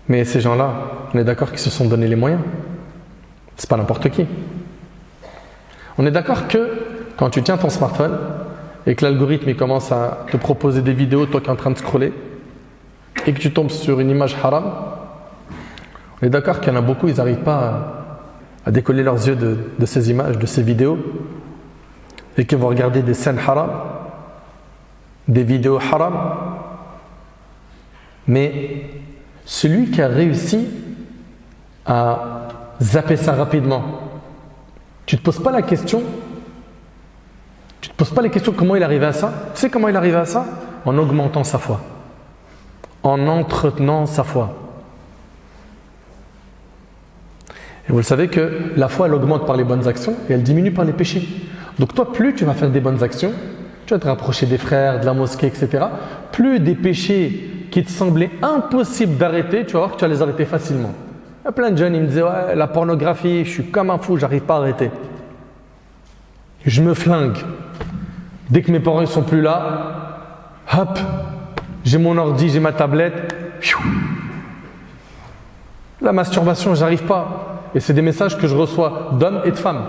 Mais ces gens-là, on est d'accord qu'ils se sont donné les moyens. C'est pas n'importe qui. On est d'accord que quand tu tiens ton smartphone et que l'algorithme il commence à te proposer des vidéos, toi qui es en train de scroller, et que tu tombes sur une image haram, on est d'accord qu'il y en a beaucoup, ils n'arrivent pas à décoller leurs yeux de ces images, de ces vidéos, et qu'ils vont regarder des scènes haram, des vidéos haram. Mais celui qui a réussi à zapper ça rapidement, tu ne te poses pas la question, comment il est arrivé à ça. Tu sais comment il est arrivé à ça? En augmentant sa foi, en entretenant sa foi. Et vous le savez que la foi elle augmente par les bonnes actions et elle diminue par les péchés. Donc toi, plus tu vas faire des bonnes actions, tu vas te rapprocher des frères, de la mosquée, etc. Plus des péchés qui te semblaient impossibles d'arrêter, tu vas voir que tu vas les arrêter facilement. Il y a plein de jeunes, ils me disaient ouais, la pornographie, je suis comme un fou, j'arrive pas à arrêter. Je me flingue. Dès que mes parents ne sont plus là, hop, j'ai mon ordi, j'ai ma tablette. La masturbation, j'arrive pas. Et c'est des messages que je reçois d'hommes et de femmes.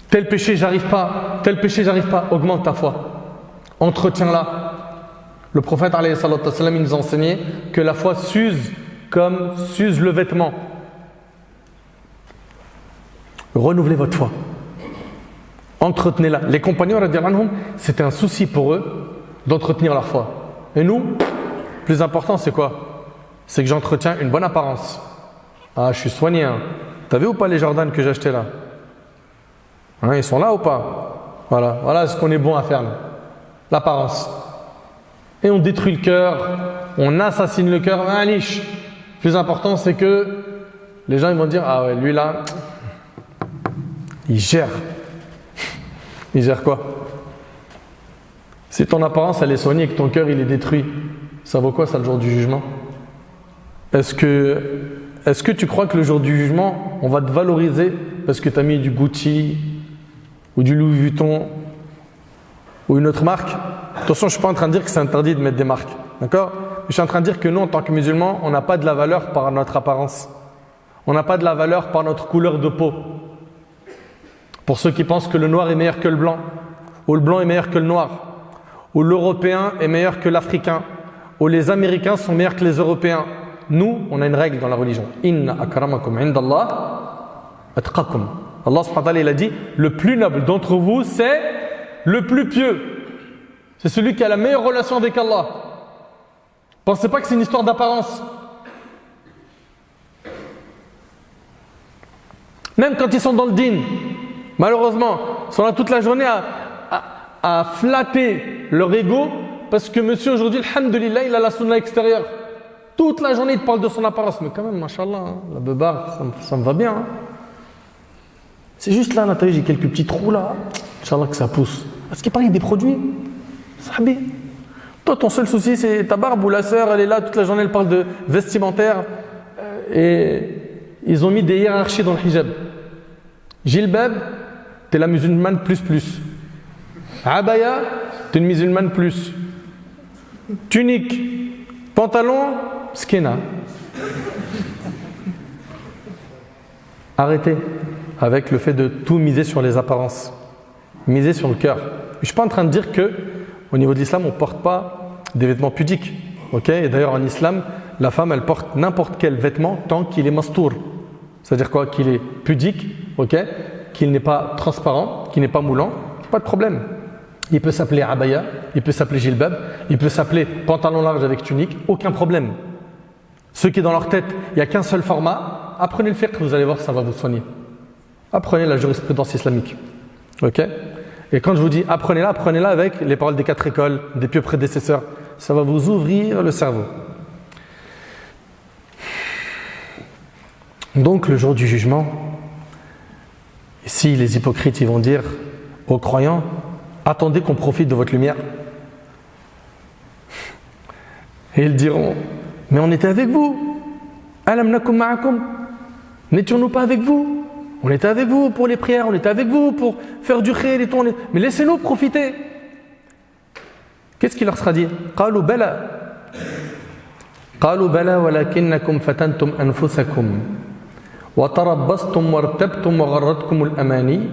Tel péché, j'arrive pas. Tel péché, j'arrive pas. Augmente ta foi. Entretiens-la. Le prophète, alayhi salatu wassalam, il nous a enseigné que la foi s'use comme s'use le vêtement. Renouvelez votre foi. Entretenez-la. Les compagnons, radiyallahu anhum, c'était un souci pour eux d'entretenir leur foi. Et nous, le plus important, c'est quoi? C'est que j'entretiens une bonne apparence. Ah, je suis soigné. Hein. T'as vu ou pas les Jordan que j'ai achetés là? Hein, ils sont là ou pas? Voilà ce qu'on est bon à faire là. L'apparence. Et on détruit le cœur, on assassine le cœur. Un liche. Le plus important, c'est que les gens ils vont dire ah ouais, lui là, il gère. Il gère quoi? Si ton apparence elle est soignée et que ton cœur il est détruit, ça vaut quoi ça le jour du jugement? Est-ce que tu crois que le jour du jugement, on va te valoriser parce que tu as mis du Gucci ou du Louis Vuitton ou une autre marque? Attention, je ne suis pas en train de dire que c'est interdit de mettre des marques, d'accord? Mais je suis en train de dire que nous, en tant que musulmans, on n'a pas de la valeur par notre apparence. On n'a pas de la valeur par notre couleur de peau. Pour ceux qui pensent que le noir est meilleur que le blanc, ou le blanc est meilleur que le noir, ou l'Européen est meilleur que l'Africain, ou les Américains sont meilleurs que les Européens. Nous, on a une règle dans la religion. Inna akramakum indallah atqakum. Allah subhanahu wa ta'ala, il a dit, le plus noble d'entre vous, c'est le plus pieux. C'est celui qui a la meilleure relation avec Allah. Pensez pas que c'est une histoire d'apparence. Même quand ils sont dans le dîn, malheureusement, ils sont là toute la journée à flatter leur ego parce que monsieur aujourd'hui, alhamdulillah, il a la sunna extérieure. Toute la journée, il te parle de son apparence. Mais quand même, mashallah, hein, la beubare, ça me va bien. Hein. C'est juste là, t'as vu, j'ai quelques petits trous là. Inch'Allah que ça pousse. Est-ce qu'il paraît des produits? Sahabi. Toi, ton seul souci, c'est ta barbe ou la sœur, elle est là toute la journée, elle parle de vestimentaire. Et ils ont mis des hiérarchies dans le hijab. Jilbab, t'es la musulmane plus. Abaya, t'es une musulmane plus. Tunique, pantalon, skena. Arrêtez avec le fait de tout miser sur les apparences. Miser sur le cœur. Je ne suis pas en train de dire que au niveau de l'islam, on ne porte pas des vêtements pudiques. Okay? Et d'ailleurs, en islam, la femme, elle porte n'importe quel vêtement tant qu'il est mastour. C'est-à-dire quoi? Qu'il est pudique, okay? Qu'il n'est pas transparent, qu'il n'est pas moulant, pas de problème. Il peut s'appeler abaya, il peut s'appeler jilbab, il peut s'appeler pantalon large avec tunique, aucun problème. Ceux qui dans leur tête, il n'y a qu'un seul format, apprenez le fiqh, vous allez voir, ça va vous soigner. Apprenez la jurisprudence islamique. Okay? Et quand je vous dis apprenez-la avec les paroles des 4 écoles, des pieux prédécesseurs. Ça va vous ouvrir le cerveau. Donc le jour du jugement, ici les hypocrites ils vont dire aux croyants, attendez qu'on profite de votre lumière. Et ils diront, mais on était avec vous. Alam nakum ma'akum. N'étions-nous pas avec vous? On était avec vous pour les prières, on était avec vous pour faire du khayr et tout. Mais laissez-nous profiter. Qu'est-ce qu'il leur sera dit? Qalu bala walakinnakum fatantum anfusakum wa tarabbastum wartabtum wa gharratkum al-amani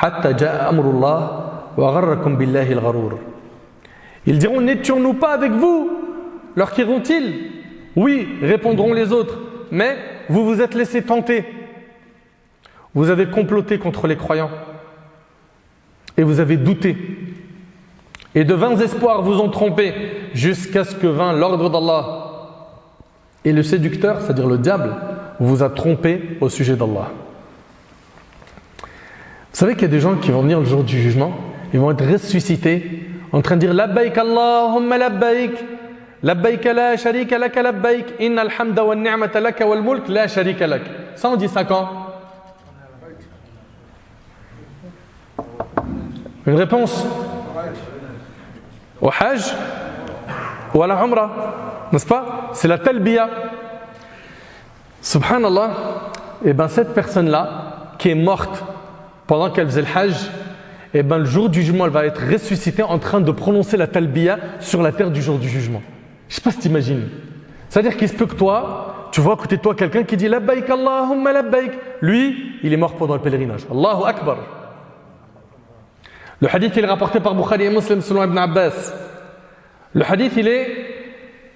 hatta jaa amrullah wa gharrakum billahi al-gharur. Ils diront, n'étions-nous pas avec vous? Leur diront-ils? Oui, répondront les autres, mais vous vous êtes laissés tenter. Vous avez comploté contre les croyants et vous avez douté. Et de vains espoirs vous ont trompé jusqu'à ce que vint l'ordre d'Allah. Et le séducteur, c'est-à-dire le diable, vous a trompé au sujet d'Allah. Vous savez qu'il y a des gens qui vont venir le jour du jugement, ils vont être ressuscités en train de dire Labbaik Allahumma labbaik, labbaik la sharika laka labbaik, innal hamda wa ni'mata laka wal mulk la sharika lak. Ça on dit ça quand? Une réponse au Hajj ou à la Umrah, n'est-ce pas? C'est la Talbiya. Subhanallah, et bien cette personne-là qui est morte pendant qu'elle faisait le Hajj, et bien le jour du jugement, elle va être ressuscitée en train de prononcer la Talbiya sur la terre du jour du jugement. Je ne sais pas si tu imagines. C'est-à-dire qu'il se peut que toi, tu vois à côté de toi quelqu'un qui dit Labbaik Allahumma labbaik. Lui, il est mort pendant le pèlerinage. Allahu Akbar. Le hadith il est rapporté par Bukhari et Muslim selon Ibn Abbas. Le hadith il est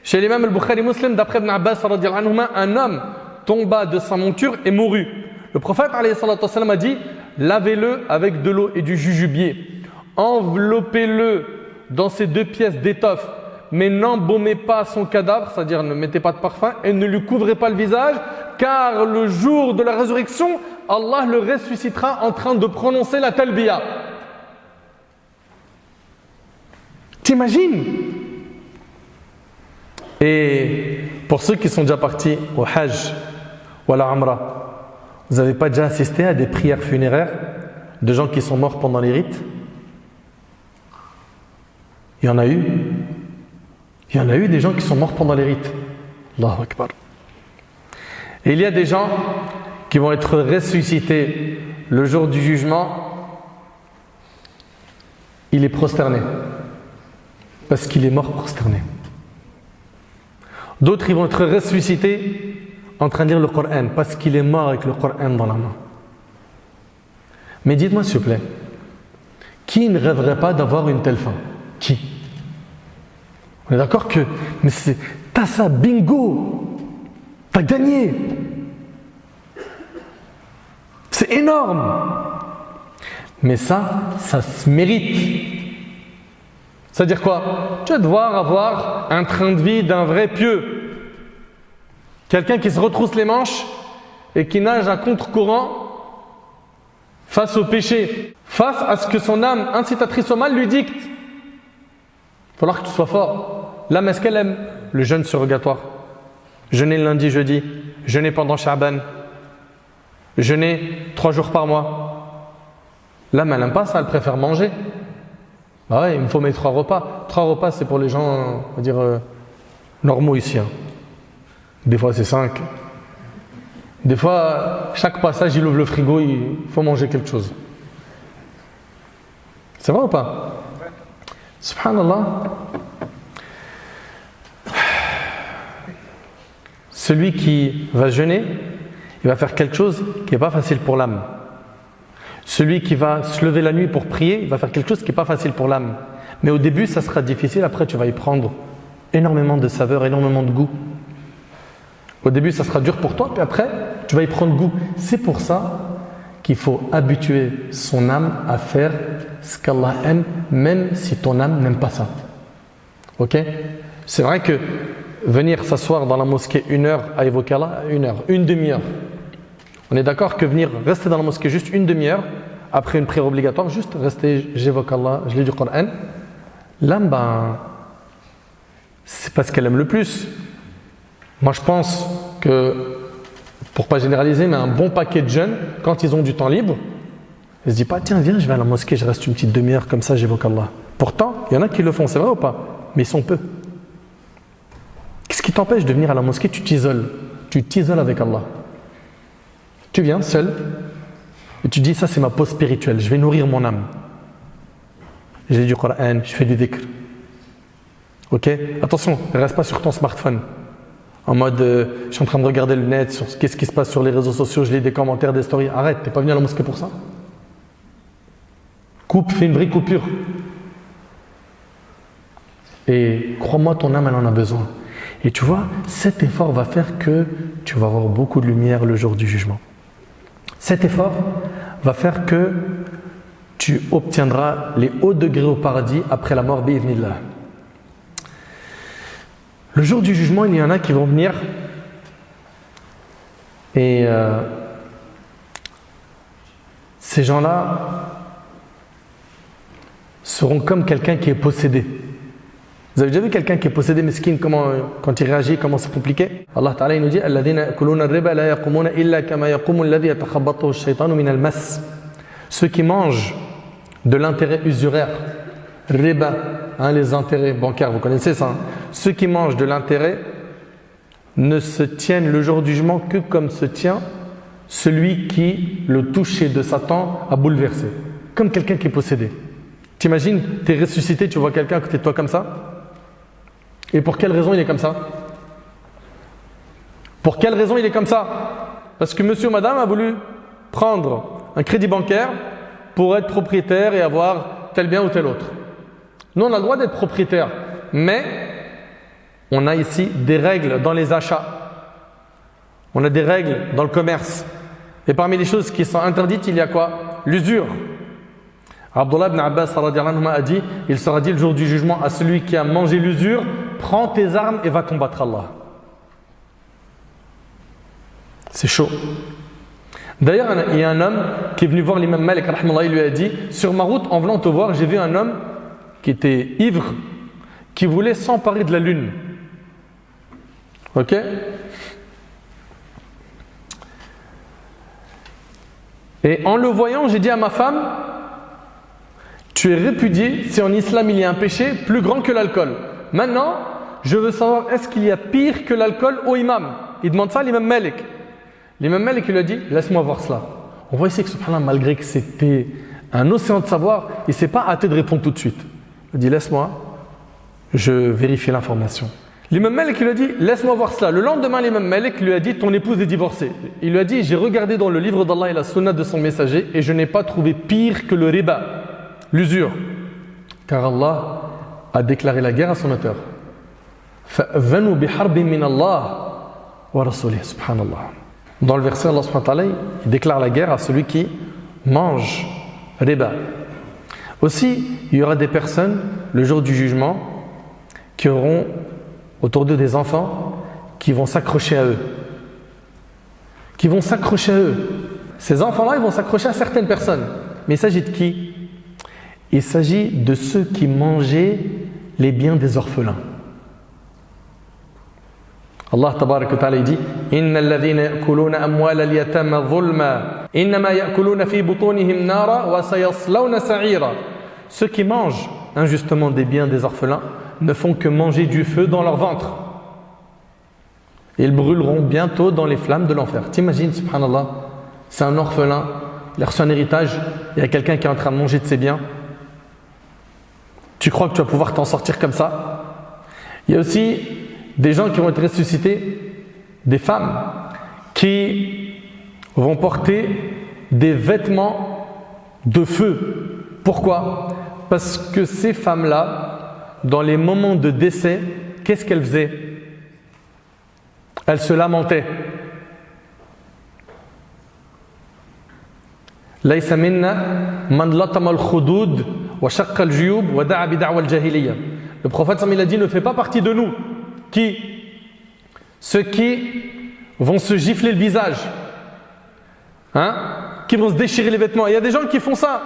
chez l'imam al-Bukhari Muslim d'après Ibn Abbas radiyallahu anhuma, un homme tomba de sa monture et mourut. Le prophète alayhi salatu wassalam a dit lavez-le avec de l'eau et du jujubier, enveloppez-le dans ces 2 pièces d'étoffe, mais n'embaumez pas son cadavre, c'est-à-dire ne mettez pas de parfum et ne lui couvrez pas le visage, car le jour de la résurrection Allah le ressuscitera en train de prononcer la talbiya. T'imagines? Et pour ceux qui sont déjà partis au Hajj ou à la Umrah, vous n'avez pas déjà assisté à des prières funéraires de gens qui sont morts pendant les rites? Il y en a eu. Il y en a eu des gens qui sont morts pendant les rites. Allahu Akbar. Et il y a des gens qui vont être ressuscités le jour du jugement. Il est prosterné. Parce qu'il est mort prosterné. D'autres ils vont être ressuscités en train de lire le Coran parce qu'il est mort avec le Coran dans la main. Mais dites-moi s'il vous plaît, qui ne rêverait pas d'avoir une telle fin? Qui? On est d'accord que mais t'as ça, bingo, t'as gagné, c'est énorme. Mais ça se mérite. C'est-à-dire quoi? Tu vas devoir avoir un train de vie d'un vrai pieux. Quelqu'un qui se retrousse les manches et qui nage à contre-courant face au péché, face à ce que son âme incitatrice au mal lui dicte. Il va falloir que tu sois fort. L'âme, est-ce qu'elle aime le jeûne surrogatoire? Jeûner le lundi, jeudi, jeûner pendant Sha'ban, jeûner 3 jours par mois. L'âme, elle n'aime pas ça, elle préfère manger. Bah ouais, il me faut mes 3 repas. 3 repas, c'est pour les gens, on va dire, normaux ici. Hein. Des fois, c'est 5. Des fois, chaque passage, il ouvre le frigo, il faut manger quelque chose. C'est vrai ou pas? Subhanallah. Celui qui va jeûner, il va faire quelque chose qui n'est pas facile pour l'âme. Celui qui va se lever la nuit pour prier, il va faire quelque chose qui n'est pas facile pour l'âme. Mais au début, ça sera difficile. Après, tu vas y prendre énormément de saveur, énormément de goût. Au début, ça sera dur pour toi, puis après, tu vas y prendre goût. C'est pour ça qu'il faut habituer son âme à faire ce qu'Allah aime, même si ton âme n'aime pas ça. Ok? C'est vrai que venir s'asseoir dans la mosquée 1 heure à évoquer Allah, 1 heure, une demi-heure. On est d'accord que venir rester dans la mosquée juste une demi-heure, après une prière obligatoire, juste rester, j'évoque Allah, je lis du Coran. L'âme, c'est pas ce qu'elle aime le plus. Moi, je pense que, pour pas généraliser, mais un bon paquet de jeunes, quand ils ont du temps libre, ils se disent pas, tiens, viens, je vais à la mosquée, je reste une petite demi-heure comme ça, j'évoque Allah. Pourtant, il y en a qui le font, c'est vrai ou pas? Mais ils sont peu. Qu'est-ce qui t'empêche de venir à la mosquée? Tu t'isoles. Tu t'isoles avec Allah. Tu viens seul et tu dis, ça c'est ma pause spirituelle, je vais nourrir mon âme. J'ai du Coran, je fais du dhikr. Ok? Attention, ne reste pas sur ton smartphone. En mode, je suis en train de regarder le net, sur qu'est-ce qui se passe sur les réseaux sociaux, je lis des commentaires, des stories. Arrête, t'es pas venu à la mosquée pour ça? Coupe, fais une vraie coupure. Et crois-moi, ton âme, elle en a besoin. Et tu vois, cet effort va faire que tu vas avoir beaucoup de lumière le jour du jugement. Cet effort va faire que tu obtiendras les hauts degrés au paradis après la mort, bi'idhnillah. Le jour du jugement, il y en a qui vont venir et ces gens-là seront comme quelqu'un qui est possédé. Vous avez déjà vu quelqu'un qui est possédé, mesquine, comment, quand il réagit, comment c'est compliqué? Allah Ta'ala il nous dit ceux qui mangent de l'intérêt usuraire, riba, les intérêts bancaires, vous connaissez ça, hein? Ceux qui mangent de l'intérêt ne se tiennent le jour du jugement que comme se tient celui qui le toucher de Satan a bouleversé, comme quelqu'un qui est possédé. T'imagines, tu es ressuscité, tu vois quelqu'un à côté de toi comme ça? Et pour quelle raison il est comme ça? Pour quelle raison il est comme ça? Parce que monsieur ou madame a voulu prendre un crédit bancaire pour être propriétaire et avoir tel bien ou tel autre. Nous, on a le droit d'être propriétaire, mais on a ici des règles dans les achats. On a des règles dans le commerce. Et parmi les choses qui sont interdites, il y a quoi? L'usure. Abdullah ibn Abbas a dit, il sera dit le jour du jugement à celui qui a mangé l'usure, prends tes armes et va combattre Allah. C'est chaud. D'ailleurs, il y a un homme qui est venu voir l'imam Malik, il lui a dit, sur ma route, en venant te voir, j'ai vu un homme qui était ivre, qui voulait s'emparer de la lune. Ok? Et en le voyant, j'ai dit à ma femme, tu es répudié si en islam il y a un péché plus grand que l'alcool. Maintenant, je veux savoir, est-ce qu'il y a pire que l'alcool au imam? Il demande ça à l'imam Malik. L'imam Malik il lui a dit, laisse-moi voir cela. On voit ici que subhanallah, malgré que c'était un océan de savoir, il ne s'est pas hâté de répondre tout de suite. Il a dit, laisse-moi, je vérifie l'information. L'imam Malik lui a dit, laisse-moi voir cela. Le lendemain, l'imam Malik lui a dit, ton épouse est divorcée. Il lui a dit, j'ai regardé dans le livre d'Allah et la sunna de son messager et je n'ai pas trouvé pire que le riba, l'usure. Car Allah a déclaré la guerre à son auteur. فَأَذَنُوا بِحَرْبٍ مِّنَ اللَّهِ وَرَسُولِهِ subhanallah. Dans le verset, Allah subhanahu wa ta'ala, il déclare la guerre à celui qui mange riba. Aussi, il y aura des personnes, le jour du jugement, qui auront autour d'eux des enfants qui vont s'accrocher à eux. Qui vont s'accrocher à eux. Ces enfants-là, ils vont s'accrocher à certaines personnes. Mais il s'agit de qui? Il s'agit de ceux qui mangeaient les biens des orphelins. Allah tabarak wa ta'ala dit innal ladhina ya'kuluna amwala al-yatama dhulma innama ya'kuluna fi butunihim nara wa sayaslawna sa'ira. Ceux qui mangent injustement des biens des orphelins ne font que manger du feu dans leur ventre. Ils brûleront bientôt dans les flammes de l'enfer. T'imagines, subhanallah, c'est un orphelin, il a reçu un héritage, il y a quelqu'un qui est en train de manger de ses biens. Tu crois que tu vas pouvoir t'en sortir comme ça? Il y a aussi des gens qui vont être ressuscités, des femmes qui vont porter des vêtements de feu. Pourquoi? Parce que ces femmes-là, dans les moments de décès, qu'est-ce qu'elles faisaient? Elles se lamentaient. ليس منا من لطم الخدود وشق الجيوب ودعا بدعوى الجاهلية. Le prophète il a dit, ne fait pas partie de nous. Qui? Ceux qui vont se gifler le visage, qui vont se déchirer les vêtements. Il y a des gens qui font ça.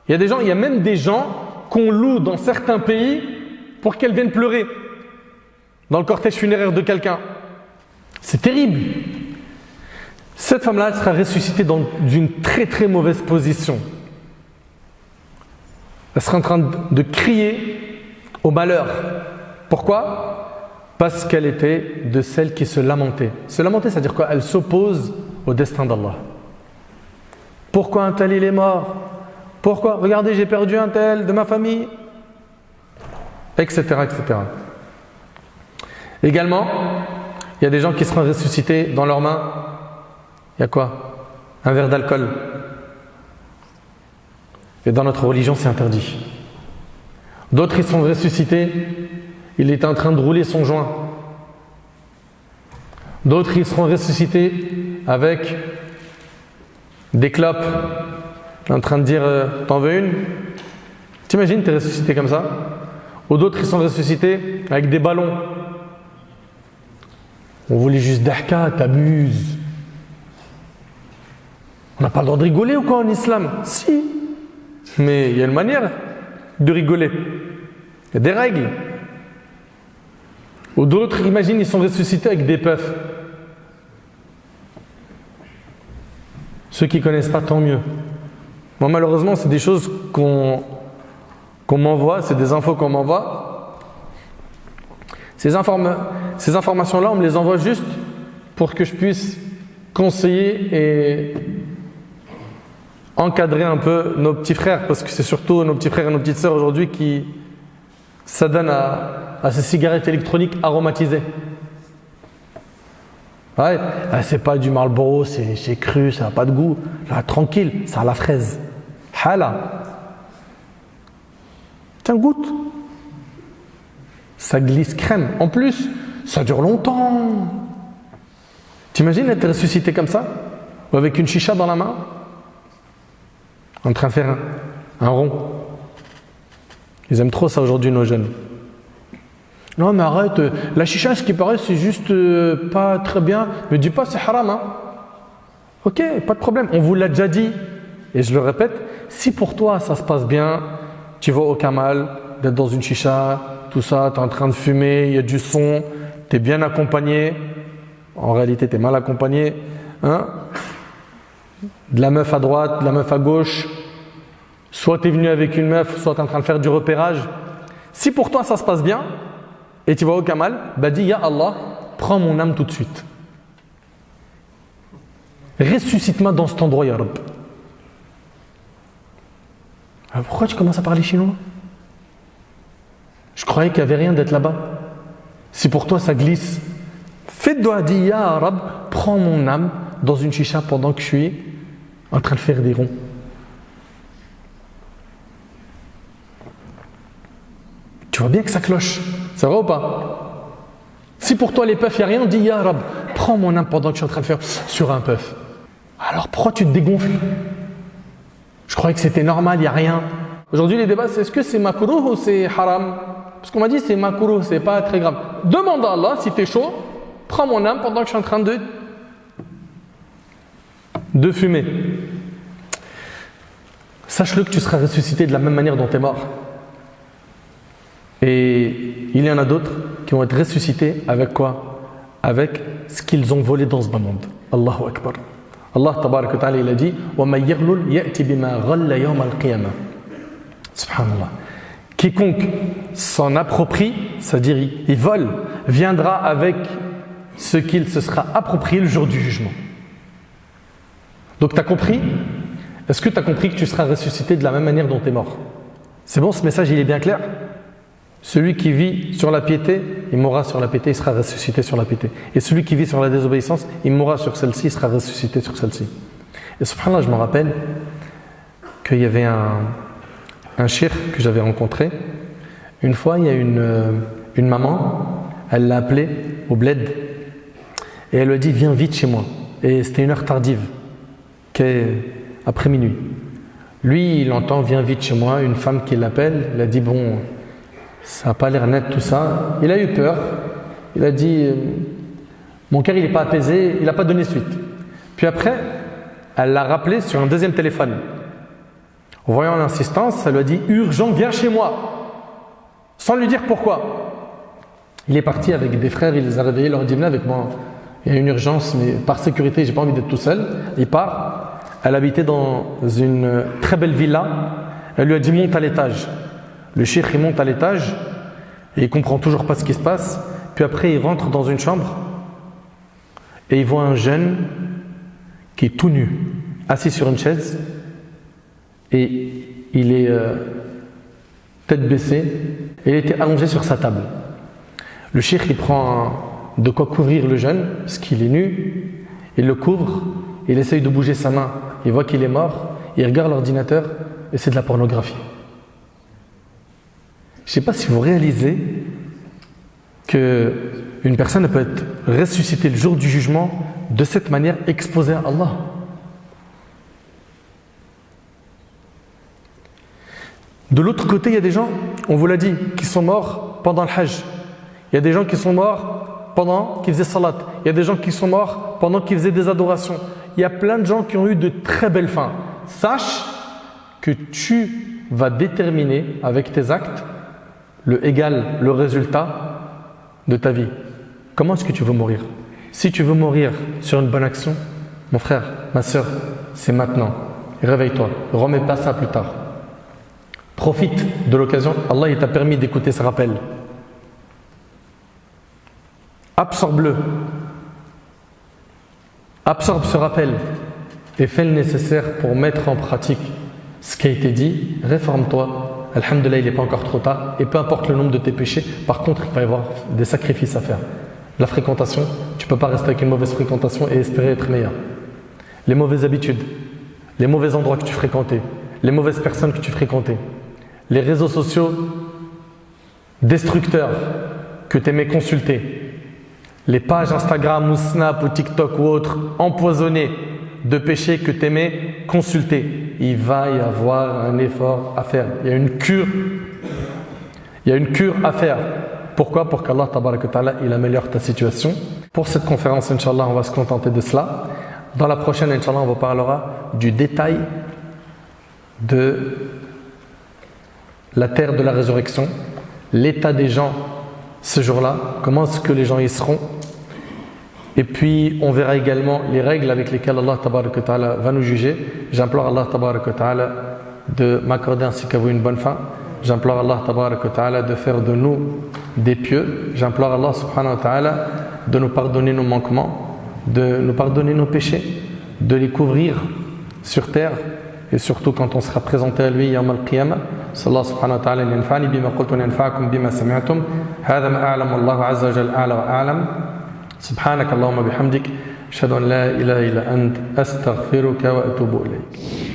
Il y a même des gens qu'on loue dans certains pays pour qu'elles viennent pleurer dans le cortège funéraire de quelqu'un. C'est terrible. Cette femme-là, elle sera ressuscitée dans une très très mauvaise position. Elle sera en train de crier au malheur. Pourquoi ? Parce qu'elle était de celles qui se lamentaient. Se lamenter, c'est-à-dire quoi ? Elle s'oppose au destin d'Allah. Pourquoi un tel il est mort ? Pourquoi ? Regardez, j'ai perdu un tel de ma famille. Etc. etc. Également, il y a des gens qui seront ressuscités dans leurs mains. Il y a quoi ? Un verre d'alcool. Et dans notre religion, c'est interdit. D'autres, ils sont ressuscités. Il est en train de rouler son joint. D'autres, ils seront ressuscités avec des clopes. En train de dire, t'en veux une ? T'imagines, t'es ressuscité comme ça ? Ou d'autres, ils sont ressuscités avec des ballons. On voulait juste d'ahka, t'abuses. On n'a pas le droit de rigoler ou quoi en islam ? Si. Mais il y a une manière de rigoler. Il y a des règles. Ou d'autres, imagine, ils sont ressuscités avec des puffs. Ceux qui ne connaissent pas, tant mieux. Moi, malheureusement, c'est des choses qu'on m'envoie, c'est des infos qu'on m'envoie. Ces informations-là, on me les envoie juste pour que je puisse conseiller et encadrer un peu nos petits frères, parce que c'est surtout nos petits frères et nos petites sœurs aujourd'hui qui s'adonnent à ces cigarettes électroniques aromatisées. Ouais, c'est pas du Marlboro, c'est cru, ça n'a pas de goût. Là, tranquille, ça a la fraise. Hala. Tiens, goûte. Ça glisse crème. En plus, ça dure longtemps. T'imagines être ressuscité comme ça ? Ou avec une chicha dans la main ? En train de faire un rond. Ils aiment trop ça aujourd'hui, nos jeunes. Non mais arrête, la chicha, ce qui paraît, c'est juste pas très bien. Ne dis pas, c'est haram. Hein. Ok, pas de problème, on vous l'a déjà dit. Et je le répète, si pour toi ça se passe bien, tu vois aucun mal d'être dans une chicha, tout ça, tu es en train de fumer, il y a du son, tu es bien accompagné. En réalité, tu es mal accompagné. Hein, de la meuf à droite, de la meuf à gauche. Soit tu es venu avec une meuf, soit tu es en train de faire du repérage. Si pour toi ça se passe bien, et tu vois aucun mal, bah dis, Ya Allah, prends mon âme tout de suite. Ressuscite-moi dans cet endroit, Ya Rabb. Alors pourquoi tu commences à parler chinois ? Je croyais qu'il n'y avait rien d'être là-bas. Si pour toi ça glisse, fais doigt, dis, Ya Rabb, prends mon âme dans une chicha pendant que je suis en train de faire des ronds. Tu vois bien que ça cloche. C'est vrai ou pas ? Si pour toi les puffs, il n'y a rien, dis Ya Rab, prends mon âme pendant que je suis en train de faire sur un puff. Alors pourquoi tu te dégonfles ? Je croyais que c'était normal, il n'y a rien. Aujourd'hui les débats, c'est est-ce que c'est makruh ou c'est haram ? Parce qu'on m'a dit c'est makruh, c'est pas très grave. Demande à Allah, si tu es chaud, prends mon âme pendant que je suis en train de fumer. Sache-le que tu seras ressuscité de la même manière dont tu es mort. Et il y en a d'autres qui vont être ressuscités avec quoi ? Avec ce qu'ils ont volé dans ce bas monde. Allahu Akbar. Allah tabarak wa ta'ala, il a dit وَمَنْ يَغْلُلْ يَأْتِ بِمَا غَلَّ يَوْمَ الْقِيَامَةِ. Subhanallah. Quiconque s'en approprie, c'est-à-dire il vole, viendra avec ce qu'il se sera approprié le jour du jugement. Donc tu as compris ? Est-ce que tu as compris que tu seras ressuscité de la même manière dont tu es mort ? C'est bon, ce message il est bien clair ? Celui qui vit sur la piété, il mourra sur la piété, il sera ressuscité sur la piété. Et celui qui vit sur la désobéissance, il mourra sur celle-ci, il sera ressuscité sur celle-ci. Et subhanallah, je me rappelle qu'il y avait un shir que j'avais rencontré. Une fois, il y a une maman, elle l'a appelé au bled et elle lui a dit « Viens vite chez moi ». Et c'était une heure tardive, après minuit. Lui, il entend « Viens vite chez moi », une femme qui l'appelle, il a dit « Bon… » ça n'a pas l'air net tout ça. Il a eu peur. Il a dit mon cœur il n'est pas apaisé. Il n'a pas donné suite. Puis après, Elle l'a rappelé sur un deuxième téléphone. En voyant l'insistance, elle lui a dit « Urgent, viens chez moi !» Sans lui dire pourquoi. Il est parti avec des frères, il les a réveillés, il leur a dit « Venez avec moi, il y a une urgence, mais par sécurité, j'ai pas envie d'être tout seul. » Il part. Elle habitait dans une très belle villa. Elle lui a dit « Monte à l'étage ». Le cheikh, il monte à l'étage et il comprend toujours pas ce qui se passe. Puis après, il rentre dans une chambre et il voit un jeune qui est tout nu, assis sur une chaise, et il est tête baissée, et il était allongé sur sa table. Le cheikh, il prend de quoi couvrir le jeune, parce qu'il est nu, il le couvre, il essaye de bouger sa main, il voit qu'il est mort, il regarde l'ordinateur, et c'est de la pornographie. Je ne sais pas si vous réalisez qu'une personne peut être ressuscitée le jour du jugement de cette manière, exposée à Allah. De l'autre côté, il y a des gens, on vous l'a dit, qui sont morts pendant le Hajj. Il y a des gens qui sont morts pendant qu'ils faisaient salat. Il y a des gens qui sont morts pendant qu'ils faisaient des adorations. Il y a plein de gens qui ont eu de très belles fins. Sache que tu vas déterminer avec tes actes le résultat de ta vie. Comment est-ce que tu veux mourir? Si tu veux mourir sur une bonne action, mon frère, ma soeur, c'est maintenant. Réveille-toi, ne remets pas ça plus tard. Profite de l'occasion. Allah, il t'a permis d'écouter ce rappel. Absorbe-le. Absorbe ce rappel et fais le nécessaire pour mettre en pratique ce qui a été dit. Réforme-toi. Alhamdulillah, il n'est pas encore trop tard. Et peu importe le nombre de tes péchés, par contre, il va y avoir des sacrifices à faire. La fréquentation, tu ne peux pas rester avec une mauvaise fréquentation et espérer être meilleur. Les mauvaises habitudes, les mauvais endroits que tu fréquentais, les mauvaises personnes que tu fréquentais, les réseaux sociaux destructeurs que tu aimais consulter, les pages Instagram ou Snap ou TikTok ou autres empoisonnées de péchés que tu aimais consulter. Il va y avoir un effort à faire. Il y a une cure. Il y a une cure à faire. Pourquoi? Pour qu'Allah tabaraka wa ta'ala, il améliore ta situation. Pour cette conférence, Inch'Allah, on va se contenter de cela. Dans la prochaine, Inch'Allah, on vous parlera du détail de la terre de la résurrection, l'état des gens ce jour-là, comment est-ce que les gens y seront. Et puis, on verra également les règles avec lesquelles Allah tabaraka wa ta'ala va nous juger. J'implore Allah tabaraka wa ta'ala de m'accorder ainsi qu'à vous une bonne fin. J'implore Allah tabaraka wa ta'ala de faire de nous des pieux. J'implore Allah subhanahu wa ta'ala de nous pardonner nos manquements, de nous pardonner nos péchés, de les couvrir sur terre et surtout quand on sera présenté à lui yawm al-qiyamah. Sallallahu subhanahu wa ta'ala yanfa'ni bima qultu wa yanfa'akum bima sami'tum. Hadha ma a'lamu Allahu azza wa jalla a'la wa a'lam. Subhanaka Allahumma bihamdik. Ashhadu an la ilaha illa ant astaghfiruka wa atubu ilayk.